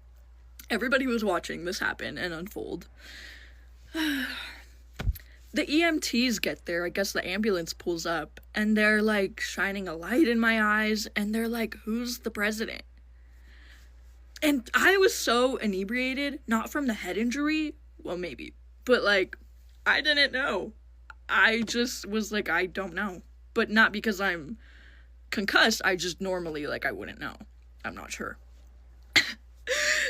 Everybody was watching this happen and unfold. The EMTs get there. I guess the ambulance pulls up. And they're, like, shining a light in my eyes. And they're like, who's the president? And I was so inebriated. Not from the head injury. Well, maybe. But, like, I didn't know. I just was like, I don't know. But not because I'm concussed. I just normally, like, I wouldn't know. I'm not sure.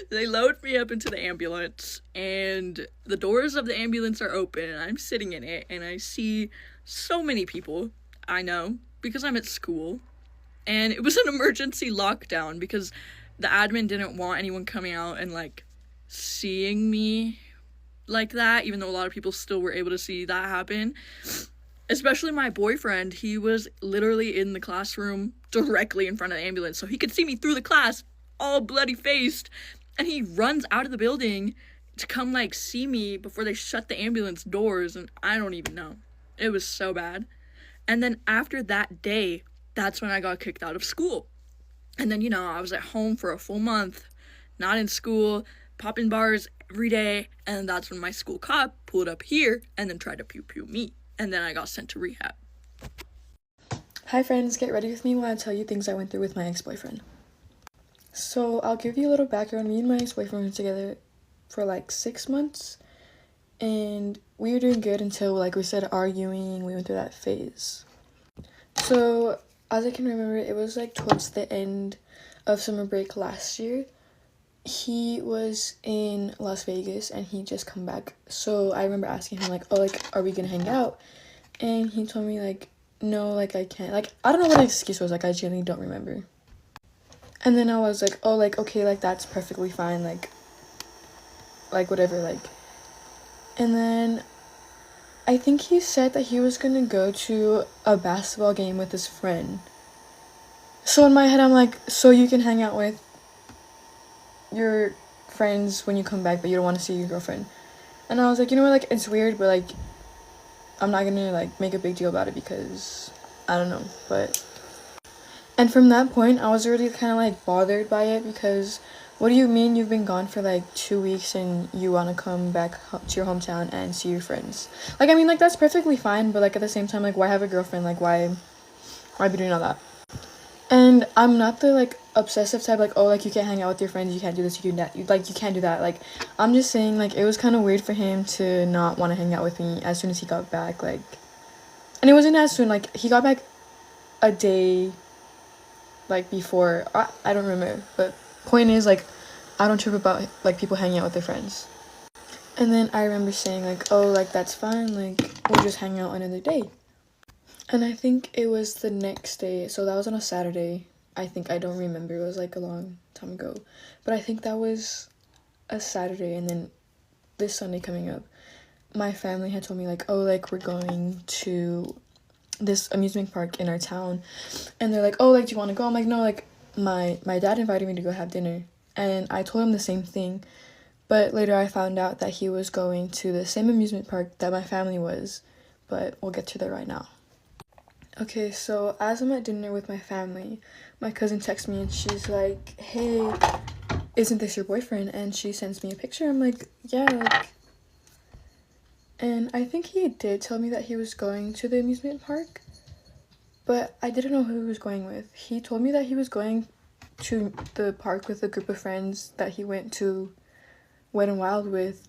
They load me up into the ambulance, and the doors of the ambulance are open, and I'm sitting in it, and I see so many people I know, because I'm at school, and it was an emergency lockdown, because the admin didn't want anyone coming out and, like, seeing me like that, even though a lot of people still were able to see that happen. Especially my boyfriend, he was literally in the classroom directly in front of the ambulance, so he could see me through the class, all bloody-faced, and he runs out of the building to come, like, see me before they shut the ambulance doors, and I don't even know. It was so bad. And then after that day, that's when I got kicked out of school. And then, you know, I was at home for a full month, not in school, popping bars every day, and that's when my school cop pulled up here and then tried to pew-pew me. And then I got sent to rehab. Hi friends, get ready with me when I tell you things I went through with my ex-boyfriend. So I'll give you a little background. Me and my ex-boyfriend were together for like 6 months, and we were doing good until, like, we started arguing. We went through that phase. So as I can remember, it was like towards the end of summer break last year. He was in Las Vegas and he just come back. So I remember asking him, like, oh, like, are we gonna hang out? And he told me, like, no, like, I can't. Like, I don't know what the excuse was. Like, I genuinely don't remember. And then I was like, oh, like, okay, like, that's perfectly fine, like whatever, like. And then I think he said that he was gonna go to a basketball game with his friend. So in my head, I'm like, so you can hang out with your friends when you come back, but you don't want to see your girlfriend. And I was like, you know what, like, it's weird, but, like, I'm not gonna, like, make a big deal about it because, I don't know, but. And from that point, I was already kind of, like, bothered by it because what do you mean you've been gone for, like, 2 weeks and you want to come back to your hometown and see your friends? Like, I mean, like, that's perfectly fine, but, like, at the same time, like, why have a girlfriend? Like, why be doing all that? And I'm not the, like, obsessive type, like, oh, like, you can't hang out with your friends, you can't do this, you can do that, you can't do that. Like, I'm just saying, like, it was kind of weird for him to not want to hang out with me as soon as he got back, like. And it wasn't as soon, like, he got back a day, like, before, I don't remember, but point is, like, I don't trip about, like, people hanging out with their friends. And then I remember saying, like, oh, like, that's fine, like, we'll just hang out another day. And I think it was the next day, so that was on a Saturday. I don't remember, it was, like, a long time ago. But I think that was a Saturday, and then this Sunday coming up, my family had told me, like, oh, like, we're going to this amusement park in our town. And they're like, oh, like, do you want to go? I'm like, no, like, my dad invited me to go have dinner. And I told him the same thing. But later I found out that he was going to the same amusement park that my family was. But we'll get to that right now. Okay, so as I'm at dinner with my family, my cousin texts me and she's like, hey, isn't this your boyfriend? And she sends me a picture. I'm like, yeah, like. And I think he did tell me that he was going to the amusement park, but I didn't know who he was going with. He told me that he was going to the park with a group of friends that he went to Wet n Wild with.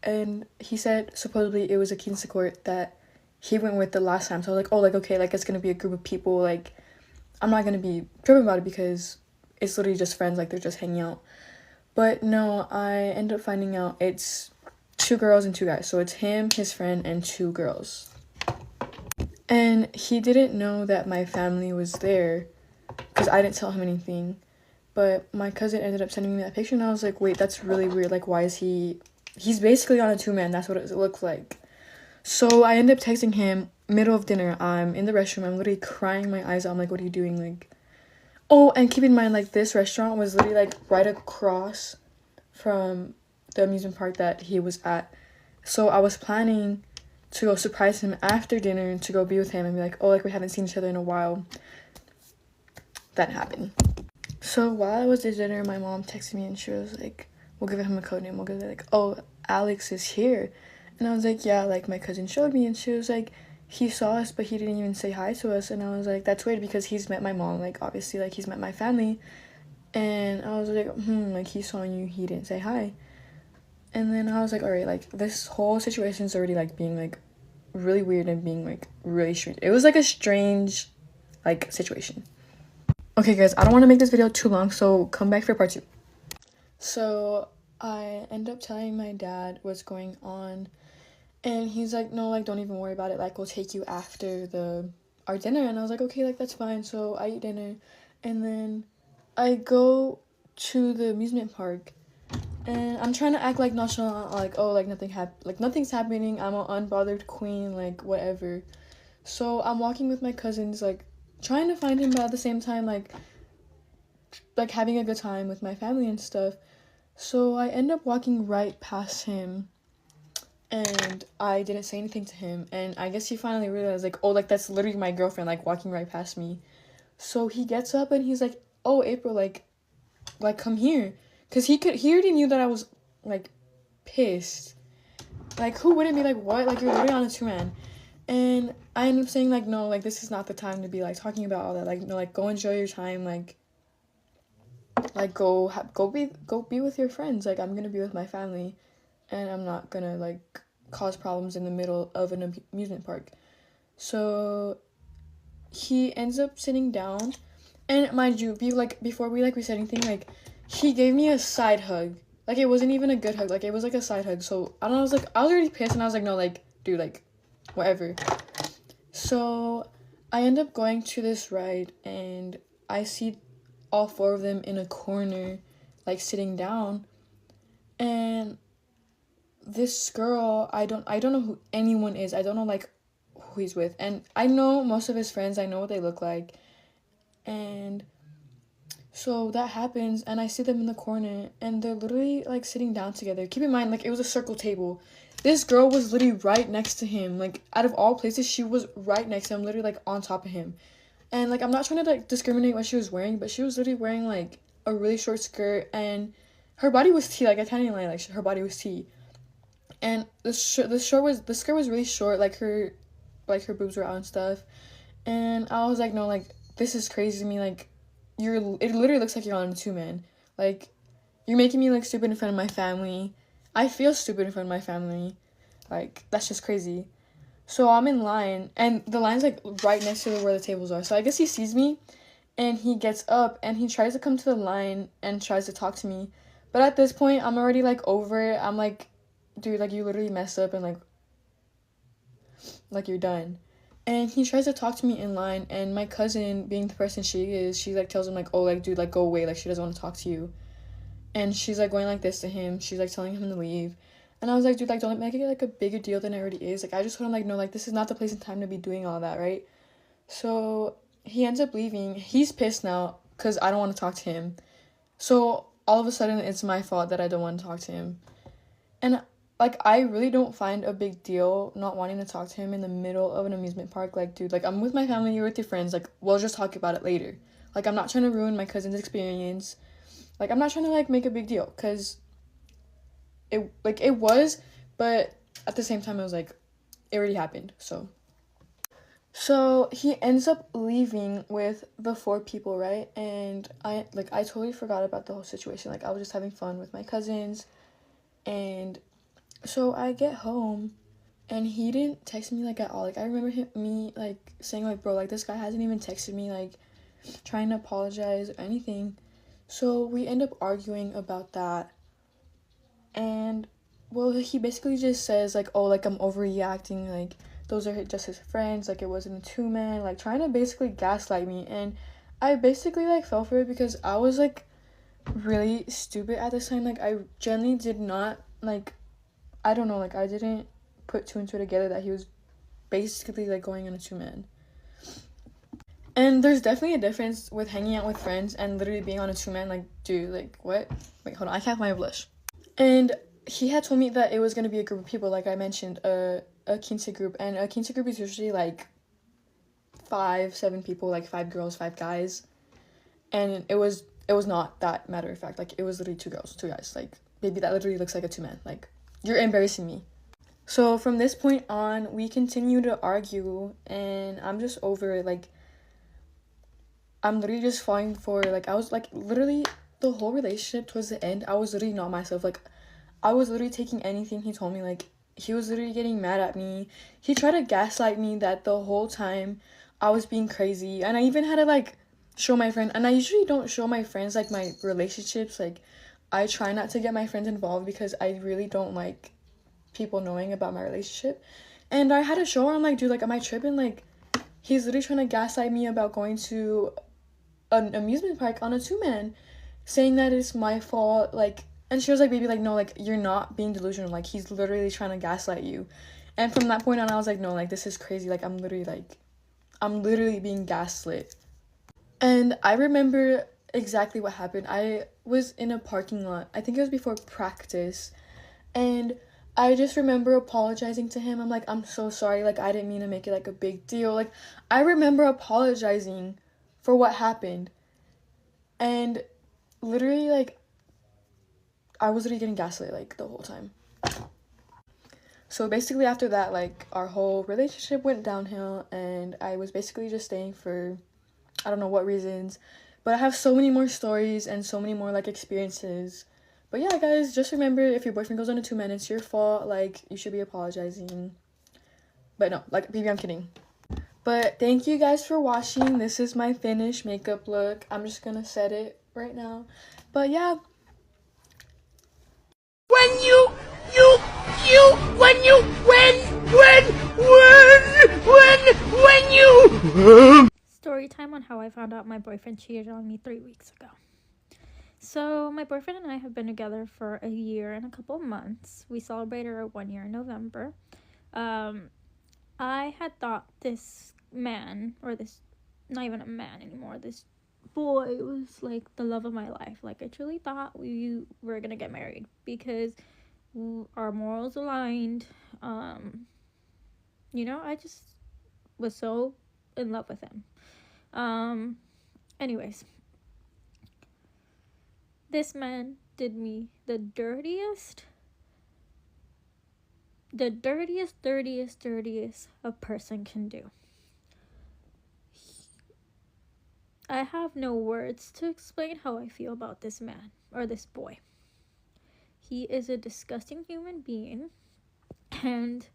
And he said supposedly it was a King's Court that he went with the last time. So I was like, oh, like, okay, like, it's gonna be a group of people, like, I'm not gonna be tripping about it because it's literally just friends, like, they're just hanging out. But no, I end up finding out it's 2 girls and 2 guys. So it's him, his friend, and 2 girls. And he didn't know that my family was there because I didn't tell him anything. But my cousin ended up sending me that picture and I was like, wait, that's really weird. Like, why is he's basically on a 2-man. That's what it looks like. So I end up texting him middle of dinner. I'm in the restroom. I'm literally crying my eyes out. I'm like, what are you doing? Like, oh, and keep in mind, like, this restaurant was literally, like, right across from the amusement park that he was at. So I was planning to go surprise him after dinner to go be with him and be like, oh, like, we haven't seen each other in a while. That happened. So while I was at dinner, my mom texted me and she was like, we'll give him a code name. We'll give it, like, oh, Alex is here. And I was like, yeah, like, my cousin showed me. And she was like, he saw us, but he didn't even say hi to us. And I was like, that's weird because he's met my mom. Like, obviously, like, he's met my family. And I was like, like, he saw you, he didn't say hi. And then I was like, all right, like, this whole situation is already, like, being, like, really weird and being, like, really strange. It was, like, a strange, like, situation. Okay, guys, I don't want to make this video too long, so come back for part 2. So I end up telling my dad what's going on. And he's like, no, like, don't even worry about it. Like, we'll take you after our dinner. And I was like, okay, like, that's fine. So I eat dinner. And then I go to the amusement park. And I'm trying to act, like, nonchalant. Like, oh, like, nothing's happening. I'm an unbothered queen. Like, whatever. So I'm walking with my cousins, like, trying to find him. But at the same time, like having a good time with my family and stuff. So I end up walking right past him. And I didn't say anything to him. And I guess he finally realized, like, oh, like, that's literally my girlfriend, like, walking right past me. So he gets up and he's like, oh, April, like, come here. Because he already knew that I was, like, pissed. Like, who wouldn't be like, what? Like, you're literally on a 2-man. And I ended up saying, like, no, like, this is not the time to be, like, talking about all that. Like, no, like, go enjoy your time. Like, go be with your friends. Like, I'm gonna be with my family. And I'm not gonna, like, cause problems in the middle of an amusement park. So he ends up sitting down. And mind you, before we said anything, like, he gave me a side hug. Like, it wasn't even a good hug. Like, it was, like, a side hug. So, I don't know, I was already pissed. And I was like, no, like, dude, like, whatever. So I end up going to this ride. And I see all 4 of them in a corner, like sitting down. And this girl, I don't know who anyone is. I don't know like who he's with. And I know most of his friends. I know what they look like. And so that happens, and I see them in the corner, and they're literally like sitting down together. Keep in mind, like, it was a circle table. This girl was literally right next to him. Like, out of all places, she was right next to him, literally like on top of him. And like, I'm not trying to like discriminate what she was wearing, but she was literally wearing like a really short skirt, and her body was tea. Like, I can't even lie, like her body was tea. And the skirt was really short, like her boobs were out and stuff. And I was like, no, like, this is crazy to me. Like, it literally looks like you're on a 2-man. Like, you're making me look stupid in front of my family. I feel stupid in front of my family. Like, that's just crazy. So I'm in line, and the line's like right next to where the tables are. So I guess he sees me, and he gets up, and he tries to come to the line and tries to talk to me. But at this point, I'm already like over it. I'm like, dude, like, you literally messed up, and like you're done. And he tries to talk to me in line, and my cousin, being the person she is, she like tells him like, oh, like, dude, like, go away, like, she doesn't want to talk to you. And she's like going like this to him. She's like telling him to leave. And I was like, dude, like, don't make it like a bigger deal than it already is. Like, I just told him like, no, like, this is not the place and time to be doing all that, right? So he ends up leaving. He's pissed now because I don't want to talk to him. So all of a sudden, it's my fault that I don't want to talk to him. And like, I really don't find a big deal not wanting to talk to him in the middle of an amusement park. Like, dude, like, I'm with my family, you're with your friends. Like, we'll just talk about it later. Like, I'm not trying to ruin my cousin's experience. Like, I'm not trying to, like, make a big deal. Because it was, but at the same time, it was, like, it already happened. So he ends up leaving with the 4 people, right? And I totally forgot about the whole situation. Like, I was just having fun with my cousins. And so I get home, and he didn't text me, like, at all. Like, I remember me, like, saying, like, bro, like, this guy hasn't even texted me, like, trying to apologize or anything. So we end up arguing about that. And, well, he basically just says, like, oh, like, I'm overreacting, like, those are just his friends, like, it wasn't a 2-man, like, trying to basically gaslight me. And I basically, like, fell for it because I was, like, really stupid at this time. Like, I genuinely did not, like, I don't know, like, I didn't put 2 and 2 together that he was basically, like, going on a 2-man. And there's definitely a difference with hanging out with friends and literally being on a 2-man. Like, dude, like, what? Wait, hold on, I can't find my blush. And he had told me that it was going to be a group of people, like I mentioned, a quince group. And a quince group is usually, like, 5-7 people, like, 5 girls, 5 guys. And it was not that matter of fact. Like, it was literally 2 girls, 2 guys. Like, baby, that literally looks like a 2-man. Like, you're embarrassing me. So from this point on, we continue to argue, and I'm just over it. Like, I'm literally just falling for, like, I was, like, literally, the whole relationship towards the end, I was literally not myself. Like, I was literally taking anything he told me. Like, he was literally getting mad at me. He tried to gaslight me that the whole time I was being crazy. And I even had to, like, show my friend. And I usually don't show my friends, like, my relationships. Like, I try not to get my friends involved because I really don't like people knowing about my relationship. And I had to show her, I'm like, dude, like, am I tripping? Like, he's literally trying to gaslight me about going to an amusement park on a 2-man, saying that it's my fault. Like, and she was like, baby, like, no, like, you're not being delusional. Like, he's literally trying to gaslight you. And from that point on, I was like, no, like, this is crazy. Like, I'm literally being gaslit. And I remember exactly what happened. I was in a parking lot. I think it was before practice. And I just remember apologizing to him. I'm like, I'm so sorry. Like, I didn't mean to make it, like, a big deal. Like, I remember apologizing for what happened. And literally, like, I was literally getting gaslit, like, the whole time. So basically after that, like, our whole relationship went downhill, and I was basically just staying for I don't know what reasons. But I have so many more stories and so many more, like, experiences. But yeah, guys, just remember, if your boyfriend goes on a 2-man, it's your fault. Like, you should be apologizing. But no, like, baby, I'm kidding. But thank you guys for watching. This is my finished makeup look. I'm just gonna set it right now. But yeah. Story story time on how I found out my boyfriend cheated on me 3 weeks ago. So my boyfriend and I have been together for a year and a couple of months. We celebrated our 1 year in November. I had thought this man, or this, not even a man anymore, this boy was like the love of my life. Like, I truly thought we were gonna get married because our morals aligned. I just was so in love with him. Anyways, this man did me the dirtiest a person can do. I have no words to explain how I feel about this man, or this boy. He is a disgusting human being, and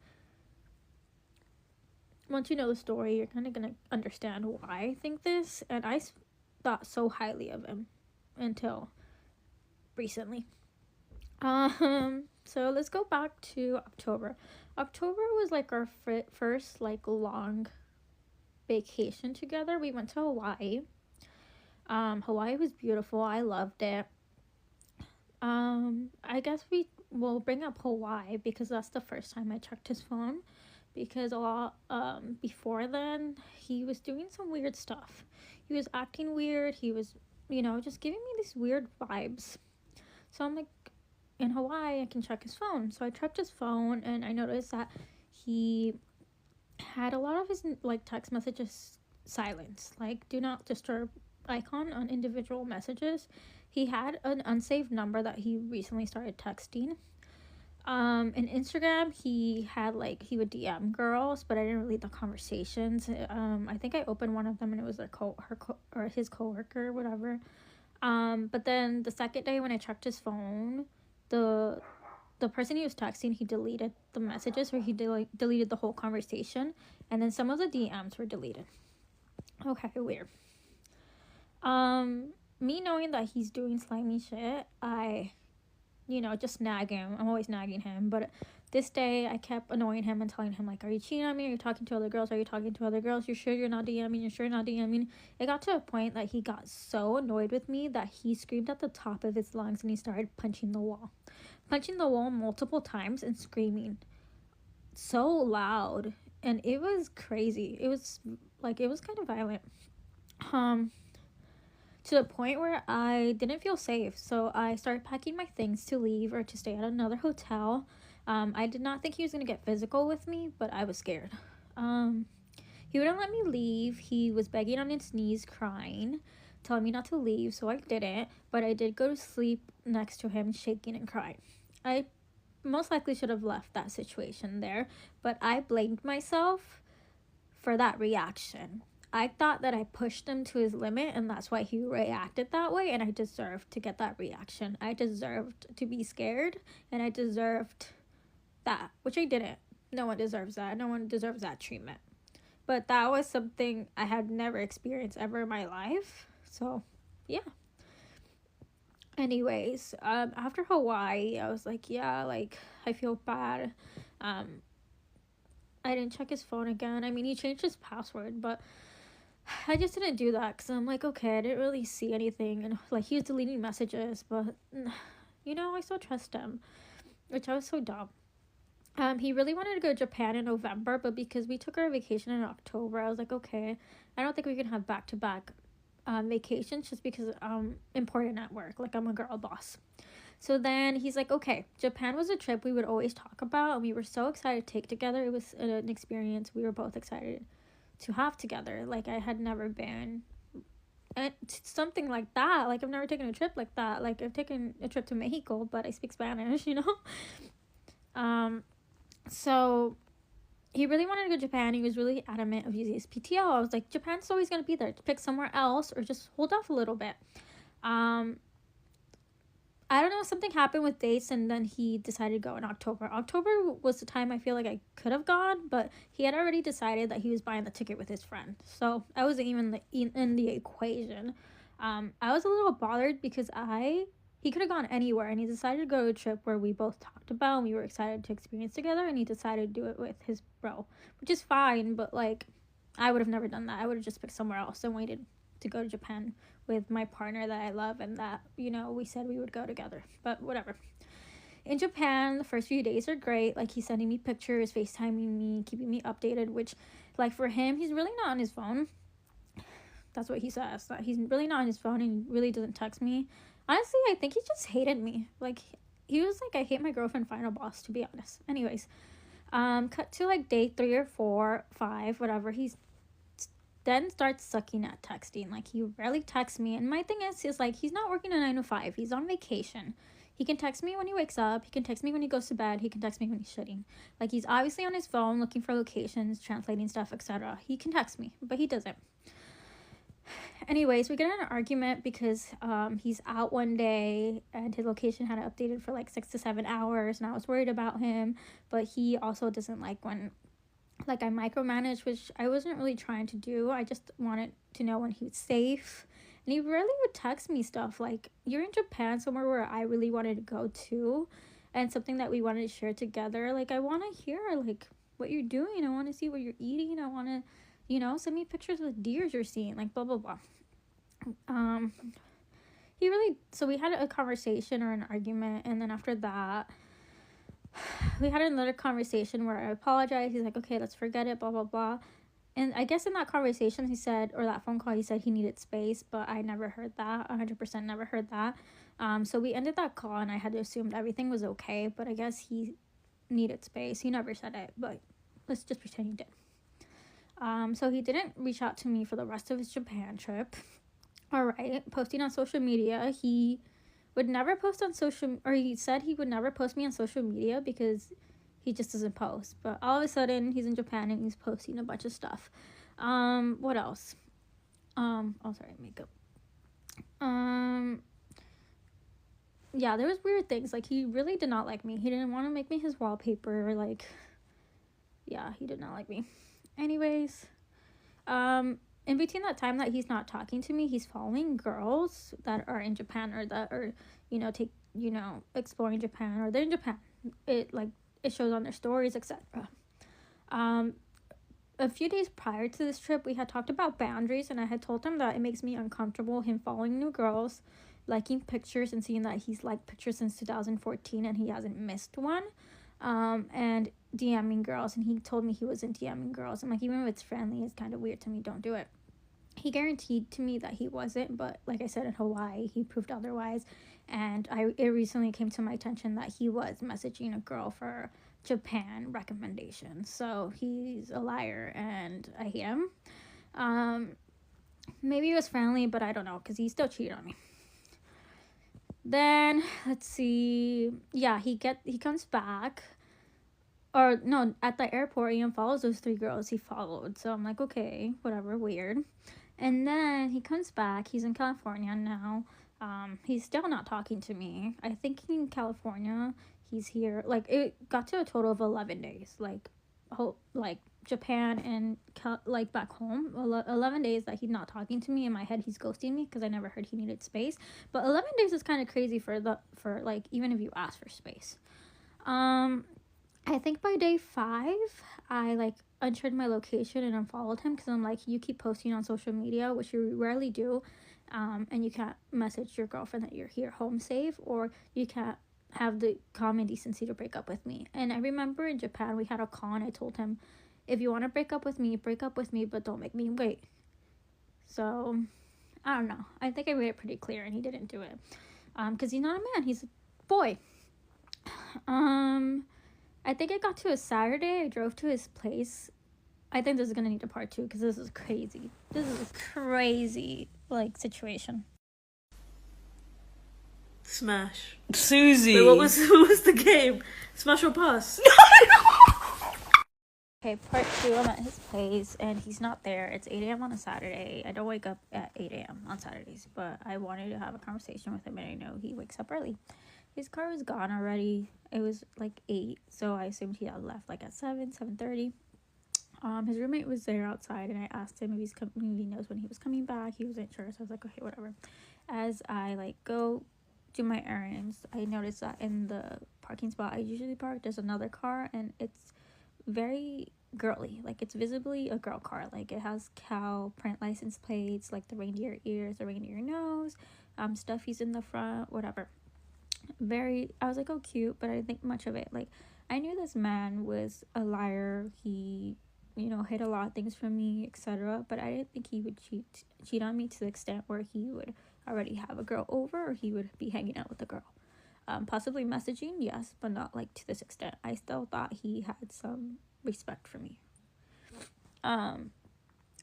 once you know the story, you're kind of going to understand why I think this, and I thought so highly of him until recently. So let's go back to October. October was like our first like long vacation together. We went to Hawaii. Hawaii was beautiful. I loved it. I guess we will bring up Hawaii because that's the first time I checked his phone, because a lot before then he was doing some weird stuff. He was acting weird. He was, just giving me these weird vibes. So I'm like, in Hawaii, I can check his phone. So I checked his phone, and I noticed that he had a lot of his like text messages silenced, like do not disturb icon on individual messages. He had an unsaved number that he recently started texting. In Instagram, he would DM girls, but I didn't read the conversations. I think I opened one of them and it was his coworker or whatever. But then the second day when I checked his phone, the person he was texting, he deleted the messages, or he deleted the whole conversation, and then some of the DMs were deleted. Okay, weird. Me knowing that he's doing slimy shit, I just nag him. I'm always nagging him, but this day I kept annoying him and telling him, like, are you cheating on me? Are you talking to other girls? Are you talking to other girls? You sure you're not DMing? You sure you're not DMing? It got to a point that he got so annoyed with me that he screamed at the top of his lungs and he started punching the wall multiple times and screaming so loud, and it was crazy. It was kind of violent. To the point where I didn't feel safe. So I started packing my things to leave or to stay at another hotel. I did not think he was going to get physical with me, but I was scared. He wouldn't let me leave. He was begging on his knees, crying, telling me not to leave, so I didn't. But I did go to sleep next to him, shaking and crying. I most likely should have left that situation there, but I blamed myself for that reaction. I thought that I pushed him to his limit, and that's why he reacted that way, and I deserved to get that reaction. I deserved to be scared, and I deserved that, which I didn't. No one deserves that. No one deserves that treatment. But that was something I had never experienced ever in my life. So, yeah. Anyways, after Hawaii, I was like, yeah, like, I feel bad. I didn't check his phone again. I mean, he changed his password, but I just didn't do that because I'm like, okay, I didn't really see anything, and like he was deleting messages, but I still trust him, which I was so dumb. He really wanted to go to Japan in November, but because we took our vacation in October, I was like, okay, I don't think we can have back-to-back vacations just because I'm important at work, like I'm a girl boss. So then he's like, okay, Japan was a trip we would always talk about, and we were so excited to take together. It was an experience we were both excited to have together. Like, I had never been and something like that. Like, I've never taken a trip like that. Like, I've taken a trip to Mexico, but I speak Spanish, So he really wanted to go to Japan. He was really adamant of using his PTO. I was like, Japan's always going to be there. Pick somewhere else or just hold off a little bit. I don't know, something happened with dates, and then he decided to go in October. October was the time I feel like I could have gone, but he had already decided that he was buying the ticket with his friend. So I wasn't even in the equation. I was a little bothered because he could have gone anywhere, and he decided to go to a trip where we both talked about and we were excited to experience together, and he decided to do it with his bro, which is fine, but like, I would have never done that. I would have just picked somewhere else and waited to go to Japan with my partner that I love and that, you know, we said we would go together. But whatever. In Japan, the first few days are great. Like, he's sending me pictures, FaceTiming me, keeping me updated, which, like, for him, he's really not on his phone. That's what he says. That he's really not on his phone and he really doesn't text me. Honestly, I think he just hated me. Like, he was like, I hate my girlfriend, final boss, to be honest. Anyways, cut to, like, day 3 or 4, 5, whatever. He's then starts sucking at texting. Like, he rarely texts me. And my thing is like, he's not working a 9 to 5. He's on vacation. He can text me when he wakes up. He can text me when he goes to bed. He can text me when he's shitting. Like, he's obviously on his phone looking for locations, translating stuff, etc. He can text me, but he doesn't. Anyways, we get in an argument because he's out one day and his location had updated for like 6 to 7 hours, and I was worried about him. But he also doesn't like when, like, I micromanage, which I wasn't really trying to do. I just wanted to know when he was safe. And he really would text me stuff like, you're in Japan, somewhere where I really wanted to go to, and something that we wanted to share together. Like, I want to hear, like, what you're doing. I want to see what you're eating. I want to, you know, send me pictures of the deers you're seeing, like, blah, blah, blah. He really, so we had a conversation or an argument, and then after that, we had another conversation where I apologized. He's like, okay, let's forget it, blah, blah, blah. And I guess in that conversation, he said, or that phone call, he said he needed space, but I never heard that. 100% never heard that. So we ended that call, and I had assumed everything was okay, but I guess he needed space. He never said it, but let's just pretend he did. So he didn't reach out to me for the rest of his Japan trip. All right, posting on social media. He would never post on social, or he said he would never post me on social media because he just doesn't post. But all of a sudden, he's in Japan and he's posting a bunch of stuff. What else? Makeup. Yeah, there was weird things. Like, he really did not like me. He didn't want to make me his wallpaper. Like, yeah, he did not like me. Anyways, in between that time that he's not talking to me, he's following girls that are in Japan or that are, exploring Japan, or they're in Japan. It shows on their stories, etc. A few days prior to this trip, we had talked about boundaries, and I had told him that it makes me uncomfortable him following new girls, liking pictures, and seeing that he's liked pictures since 2014 and he hasn't missed one, and DMing girls, and he told me he wasn't DMing girls. I'm like, even if it's friendly, it's kind of weird to me, don't do it. He guaranteed to me that he wasn't, but like I said, in Hawaii, he proved otherwise, and it recently came to my attention that he was messaging a girl for Japan recommendations. So he's a liar, and I hate him. Maybe he was friendly, but I don't know, because he still cheated on me. Then, let's see. Yeah, he comes back. Or, no, at the airport, he unfollows those 3 girls he followed. So I'm like, okay, whatever, weird. And then he comes back. He's in California now. He's still not talking to me. I think in California, he's here. Like, it got to a total of 11 days. Like Japan and, back home. 11 days that he's not talking to me. In my head, he's ghosting me because I never heard he needed space. But 11 days is kind of crazy for even if you ask for space. I think by day 5, I, unshared my location and unfollowed him because I'm like, you keep posting on social media, which you rarely do, and you can't message your girlfriend that you're here home safe, or you can't have the common decency to break up with me. And I remember in Japan, we had a call, and I told him, if you want to break up with me, but don't make me wait. So, I don't know. I think I made it pretty clear, and he didn't do it. Because he's not a man. He's a boy. I think it got to a Saturday. I drove to his place. I think this is going to need a part 2 because this is crazy. This is a crazy, situation. Smash. Susie. Wait, what was the game? Smash or pass? Okay, part 2, I'm at his place, and he's not there. It's 8 a.m. on a Saturday. I don't wake up at 8 a.m. on Saturdays, but I wanted to have a conversation with him, and I know he wakes up early. His car was gone already. It was 8, so I assumed he had left at 7:30. His roommate was there outside, and I asked him if he knows when he was coming back. He wasn't sure, so I was like, okay, whatever. As I go do my errands, I noticed that in the parking spot I usually park, there's another car, and it's very girly. Like, it's visibly a girl car. Like, it has cow print license plates, like the reindeer ears, the reindeer nose, stuffies in the front, whatever. I was like, oh, cute, but I didn't think much of it. Like, I knew this man was a liar. He, hid a lot of things from me, etc. But I didn't think he would cheat on me to the extent where he would already have a girl over, or he would be hanging out with a girl. Possibly messaging, yes, but not like to this extent. I still thought he had some respect for me.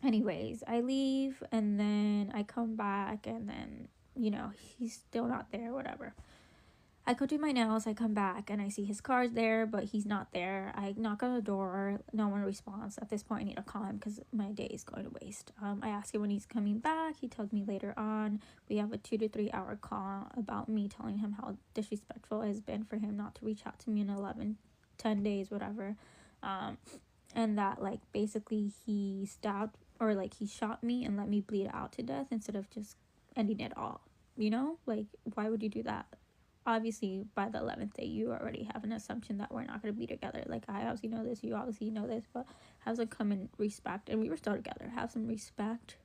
Anyways, I leave, and then I come back, and then he's still not there, whatever. I go do my nails, I come back, and I see his car's there, but he's not there. I knock on the door, no one responds. At this point, I need to call him because my day is going to waste. I ask him when he's coming back. He tells me later on. We have a 2 to 3 hour call about me telling him how disrespectful it has been for him not to reach out to me in 10 days, whatever. And that, like, basically he stabbed, or like he shot me and let me bleed out to death instead of just ending it all. Like, why would you do that? Obviously, by the 11th day, you already have an assumption that we're not going to be together. Like, I obviously know this, you obviously know this, but have some common respect. And we were still together. Have some respect.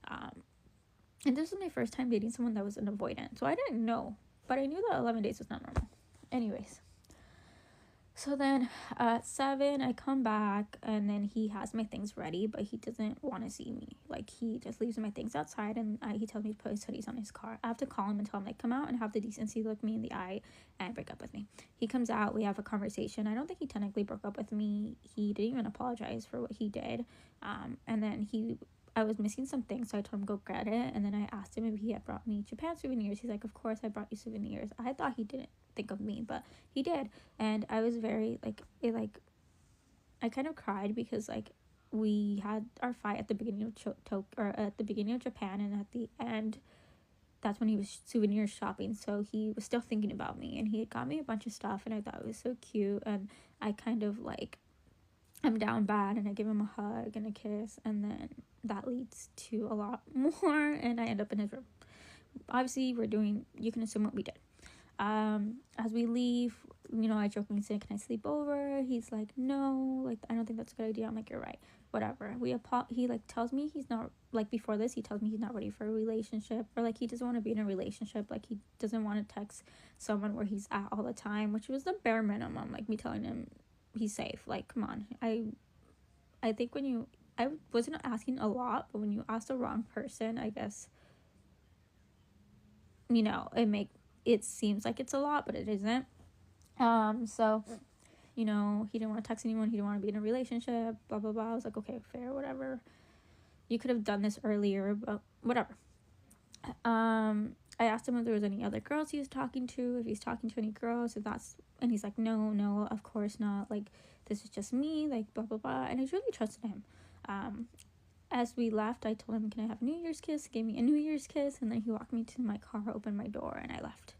And this was my first time dating someone that was an avoidant. So I didn't know, but I knew that 11 days was not normal. Anyways. So then at 7, I come back, and then he has my things ready, but he doesn't want to see me. Like, he just leaves my things outside, and he tells me to put his hoodies on his car. I have to call him and tell him, like, come out and have the decency to look me in the eye and break up with me. He comes out, we have a conversation. I don't think he technically broke up with me. He didn't even apologize for what he did. And then I was missing some things, so I told him go get it, and then I asked him if he had brought me Japan souvenirs. He's like, of course I brought you souvenirs. I thought he didn't think of me, but he did, and I was very, I kind of cried because, like, we had our fight at the beginning of at the beginning of Japan, and at the end, that's when he was souvenir shopping, so he was still thinking about me, and he had got me a bunch of stuff, and I thought it was so cute, and I kind of, like, I'm down bad, and I give him a hug and a kiss, and then that leads to a lot more, and I end up in his room. Obviously, you can assume what we did. As we leave, I jokingly say, can I sleep over? He's like, no, like, I don't think that's a good idea. I'm like, you're right, whatever. He, like, tells me he's not, like, before this, he tells me he's not ready for a relationship, or, like, he doesn't want to be in a relationship. Like, he doesn't want to text someone where he's at all the time, which was the bare minimum, like, me telling him he's safe. Like, come on. I think I wasn't asking a lot, but when you ask the wrong person, I guess, it seems like it's a lot, but it isn't. So, he didn't want to text anyone, he didn't want to be in a relationship, blah, blah, blah. I was like, okay, fair, whatever. You could have done this earlier, but whatever. I asked him if there was any other girls he was talking to, if he's talking to any girls, and he's like, no, of course not. Like, this is just me, like, blah, blah, blah. And I really trusted him. As we left, I told him, can I have a New Year's kiss? He gave me a New Year's kiss, and then he walked me to my car, opened my door, and I left.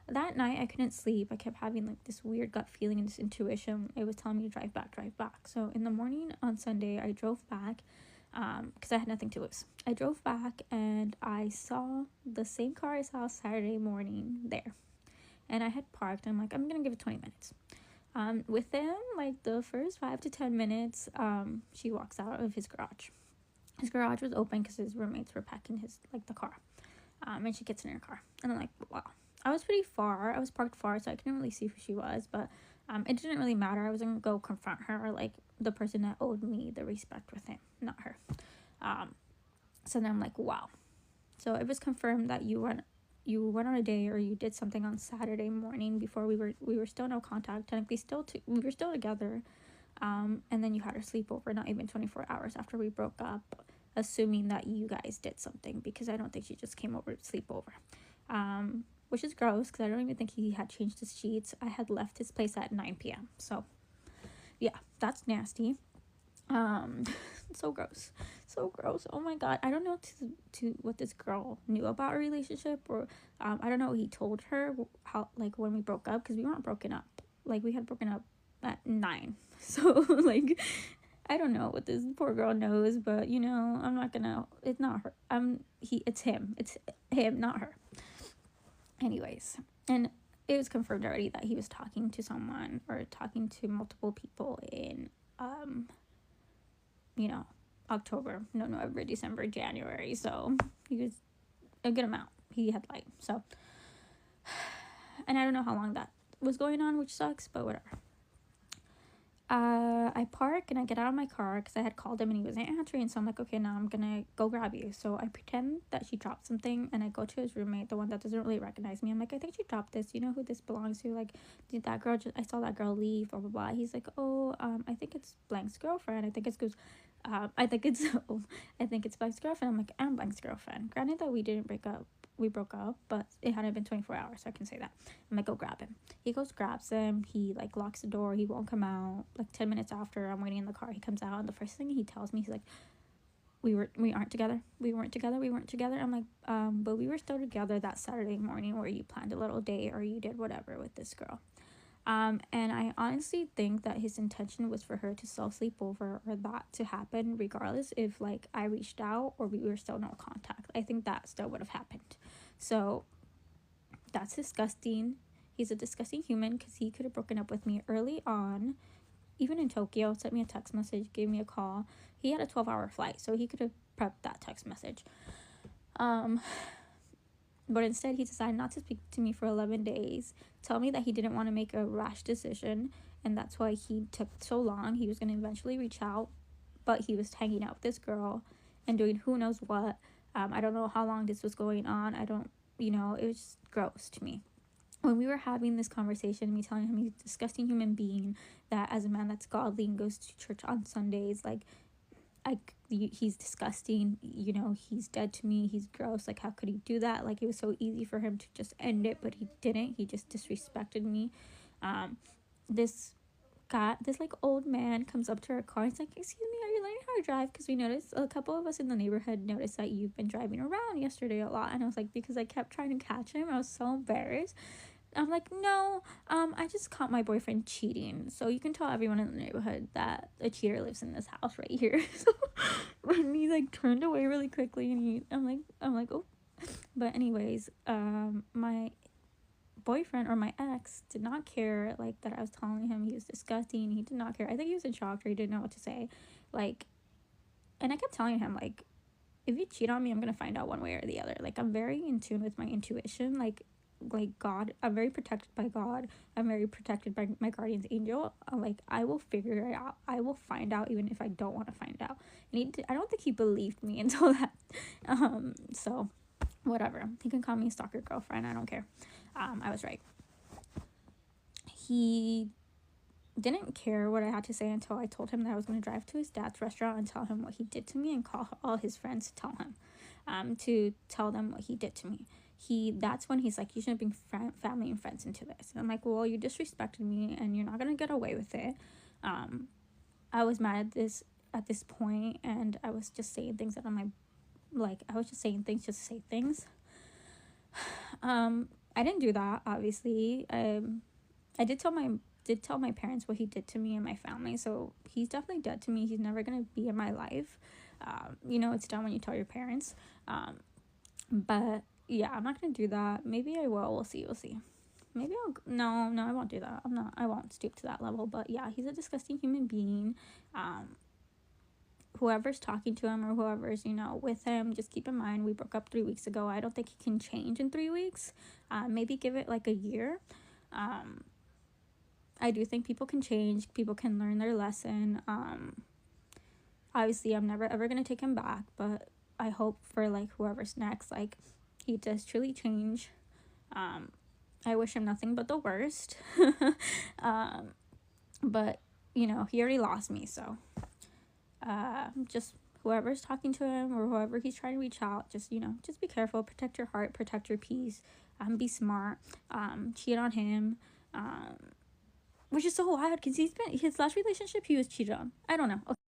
That night, I couldn't sleep. I kept having, like, this weird gut feeling and this intuition. It was telling me to drive back. So in the morning on Sunday, I drove back, because I had nothing to lose. I drove back, and I saw the same car I saw Saturday morning there. And I had parked. I'm like, I'm going to give it 20 minutes. Within, like, the first 5 to 10 minutes, she walks out of his garage. His garage was open because his roommates were packing the car. And she gets in her car. And I'm like, wow. I was pretty far. I was parked far, so I couldn't really see who she was. But it didn't really matter. I was going to go confront her, like, the person that owed me the respect with him, not her. So then I'm like, wow. So it was confirmed that you went on a date, or you did something on Saturday morning before we were still no contact. Technically, we were still together. And then you had a sleepover, not even 24 hours after we broke up, assuming that you guys did something, because I don't think she just came over to sleep over. Which is gross, because I don't even think he had changed his sheets. I had left his place at 9 p.m. So, yeah, that's nasty. So gross. Oh my god. I don't know to what this girl knew about our relationship, or I don't know what he told her, how, like, when we broke up, because we weren't broken up. Like, we had broken up at 9. So, like, I don't know what this poor girl knows, but, I'm not gonna, it's not her. It's him, not her. Anyways, and it was confirmed already that he was talking to someone, or talking to multiple people in you know, October, no, November, December, January. So he was a good amount. He had light. So, and I don't know how long that was going on, which sucks, but whatever. I park and I get out of my car because I had called him and he wasn't answering. So I'm like, okay, now I'm gonna go grab you. So I pretend that she dropped something and I go to his roommate, the one that doesn't really recognize me. I'm like, I think she dropped this. You know who this belongs to? Like, did that girl I saw that girl leave, blah blah blah. He's like, oh, I think it's blank's girlfriend. I think it's goes. I think it's I think it's Blank's girlfriend. I'm like, I'm Blank's girlfriend. Granted that we didn't break up. We broke up, but it hadn't been 24 hours, so I can say that. I'm like, go grab him. He goes, grabs him. He like locks the door. He won't come out. Like 10 minutes after I'm waiting in the car, he comes out, and the first thing he tells me, he's like, we aren't together. We weren't together. I'm like, but we were still together that Saturday morning where you planned a little date or you did whatever with this girl. And I honestly think that his intention was for her to still sleep over or that to happen regardless if like I reached out or we were still no contact. I think that still would have happened. So that's disgusting. He's a disgusting human because he could have broken up with me early on, even in Tokyo, sent me a text message, gave me a call. He had a 12-hour flight, so he could have prepped that text message. But instead, he decided not to speak to me for 11 days, tell me that he didn't want to make a rash decision, and that's why he took so long. He was going to eventually reach out, but he was hanging out with this girl and doing who knows what. I don't know how long this was going on. It was just gross to me. When we were having this conversation, me telling him he's a disgusting human being, that as a man that's godly and goes to church on Sundays, like, he's disgusting, he's dead to me, he's gross, like, how could he do that? Like, it was so easy for him to just end it, but he didn't. He just disrespected me. This like old man comes up to our car and he's like, excuse me, are you learning how to drive? Because we noticed, a couple of us in the neighborhood noticed that you've been driving around yesterday a lot. And I was like, because I kept trying to catch him, I was so embarrassed. I'm like, no, I just caught my boyfriend cheating. So you can tell everyone in the neighborhood that a cheater lives in this house right here. So when he like turned away really quickly and I'm like, oh. But anyways, my boyfriend or my ex did not care, like, that I was telling him he was disgusting. He did not care. I think he was in shock or he didn't know what to say. Like, and I kept telling him, like, if you cheat on me, I'm gonna find out one way or the other. Like, I'm very in tune with my intuition. Like God, I'm very protected by God. I'm very protected by my guardian's angel. Like, I will figure it out. I will find out even if I don't want to find out. And I don't think he believed me until that. So whatever. He can call me a stalker girlfriend. I don't care. I was right. He didn't care what I had to say until I told him that I was going to drive to his dad's restaurant and tell him what he did to me and call all his friends to tell him, to tell them what he did to me. That's when he's like, you shouldn't bring family and friends into this. And I'm like, well, you disrespected me and you're not going to get away with it. I was mad at this point, and I was just saying things that I was just saying things just to say things. I didn't do that, obviously. I did tell my parents what he did to me and my family, so he's definitely dead to me. He's never gonna be in my life. It's done when you tell your parents. But yeah, I'm not gonna do that. Maybe I will. We'll see. Maybe no, I won't do that. I won't stoop to that level. But yeah, he's a disgusting human being. Whoever's talking to him or whoever's, with him, just keep in mind, we broke up 3 weeks ago. I don't think he can change in 3 weeks. Maybe give it like a year. I do think people can change. People can learn their lesson. Obviously, I'm never ever going to take him back, but I hope for, like, whoever's next, like, he does truly change. I wish him nothing but the worst. But, he already lost me, so just whoever's talking to him or whoever he's trying to reach out, just be careful, protect your heart, protect your peace, be smart, cheat on him, which is so wild because his last relationship he was cheated on. I don't know. Okay.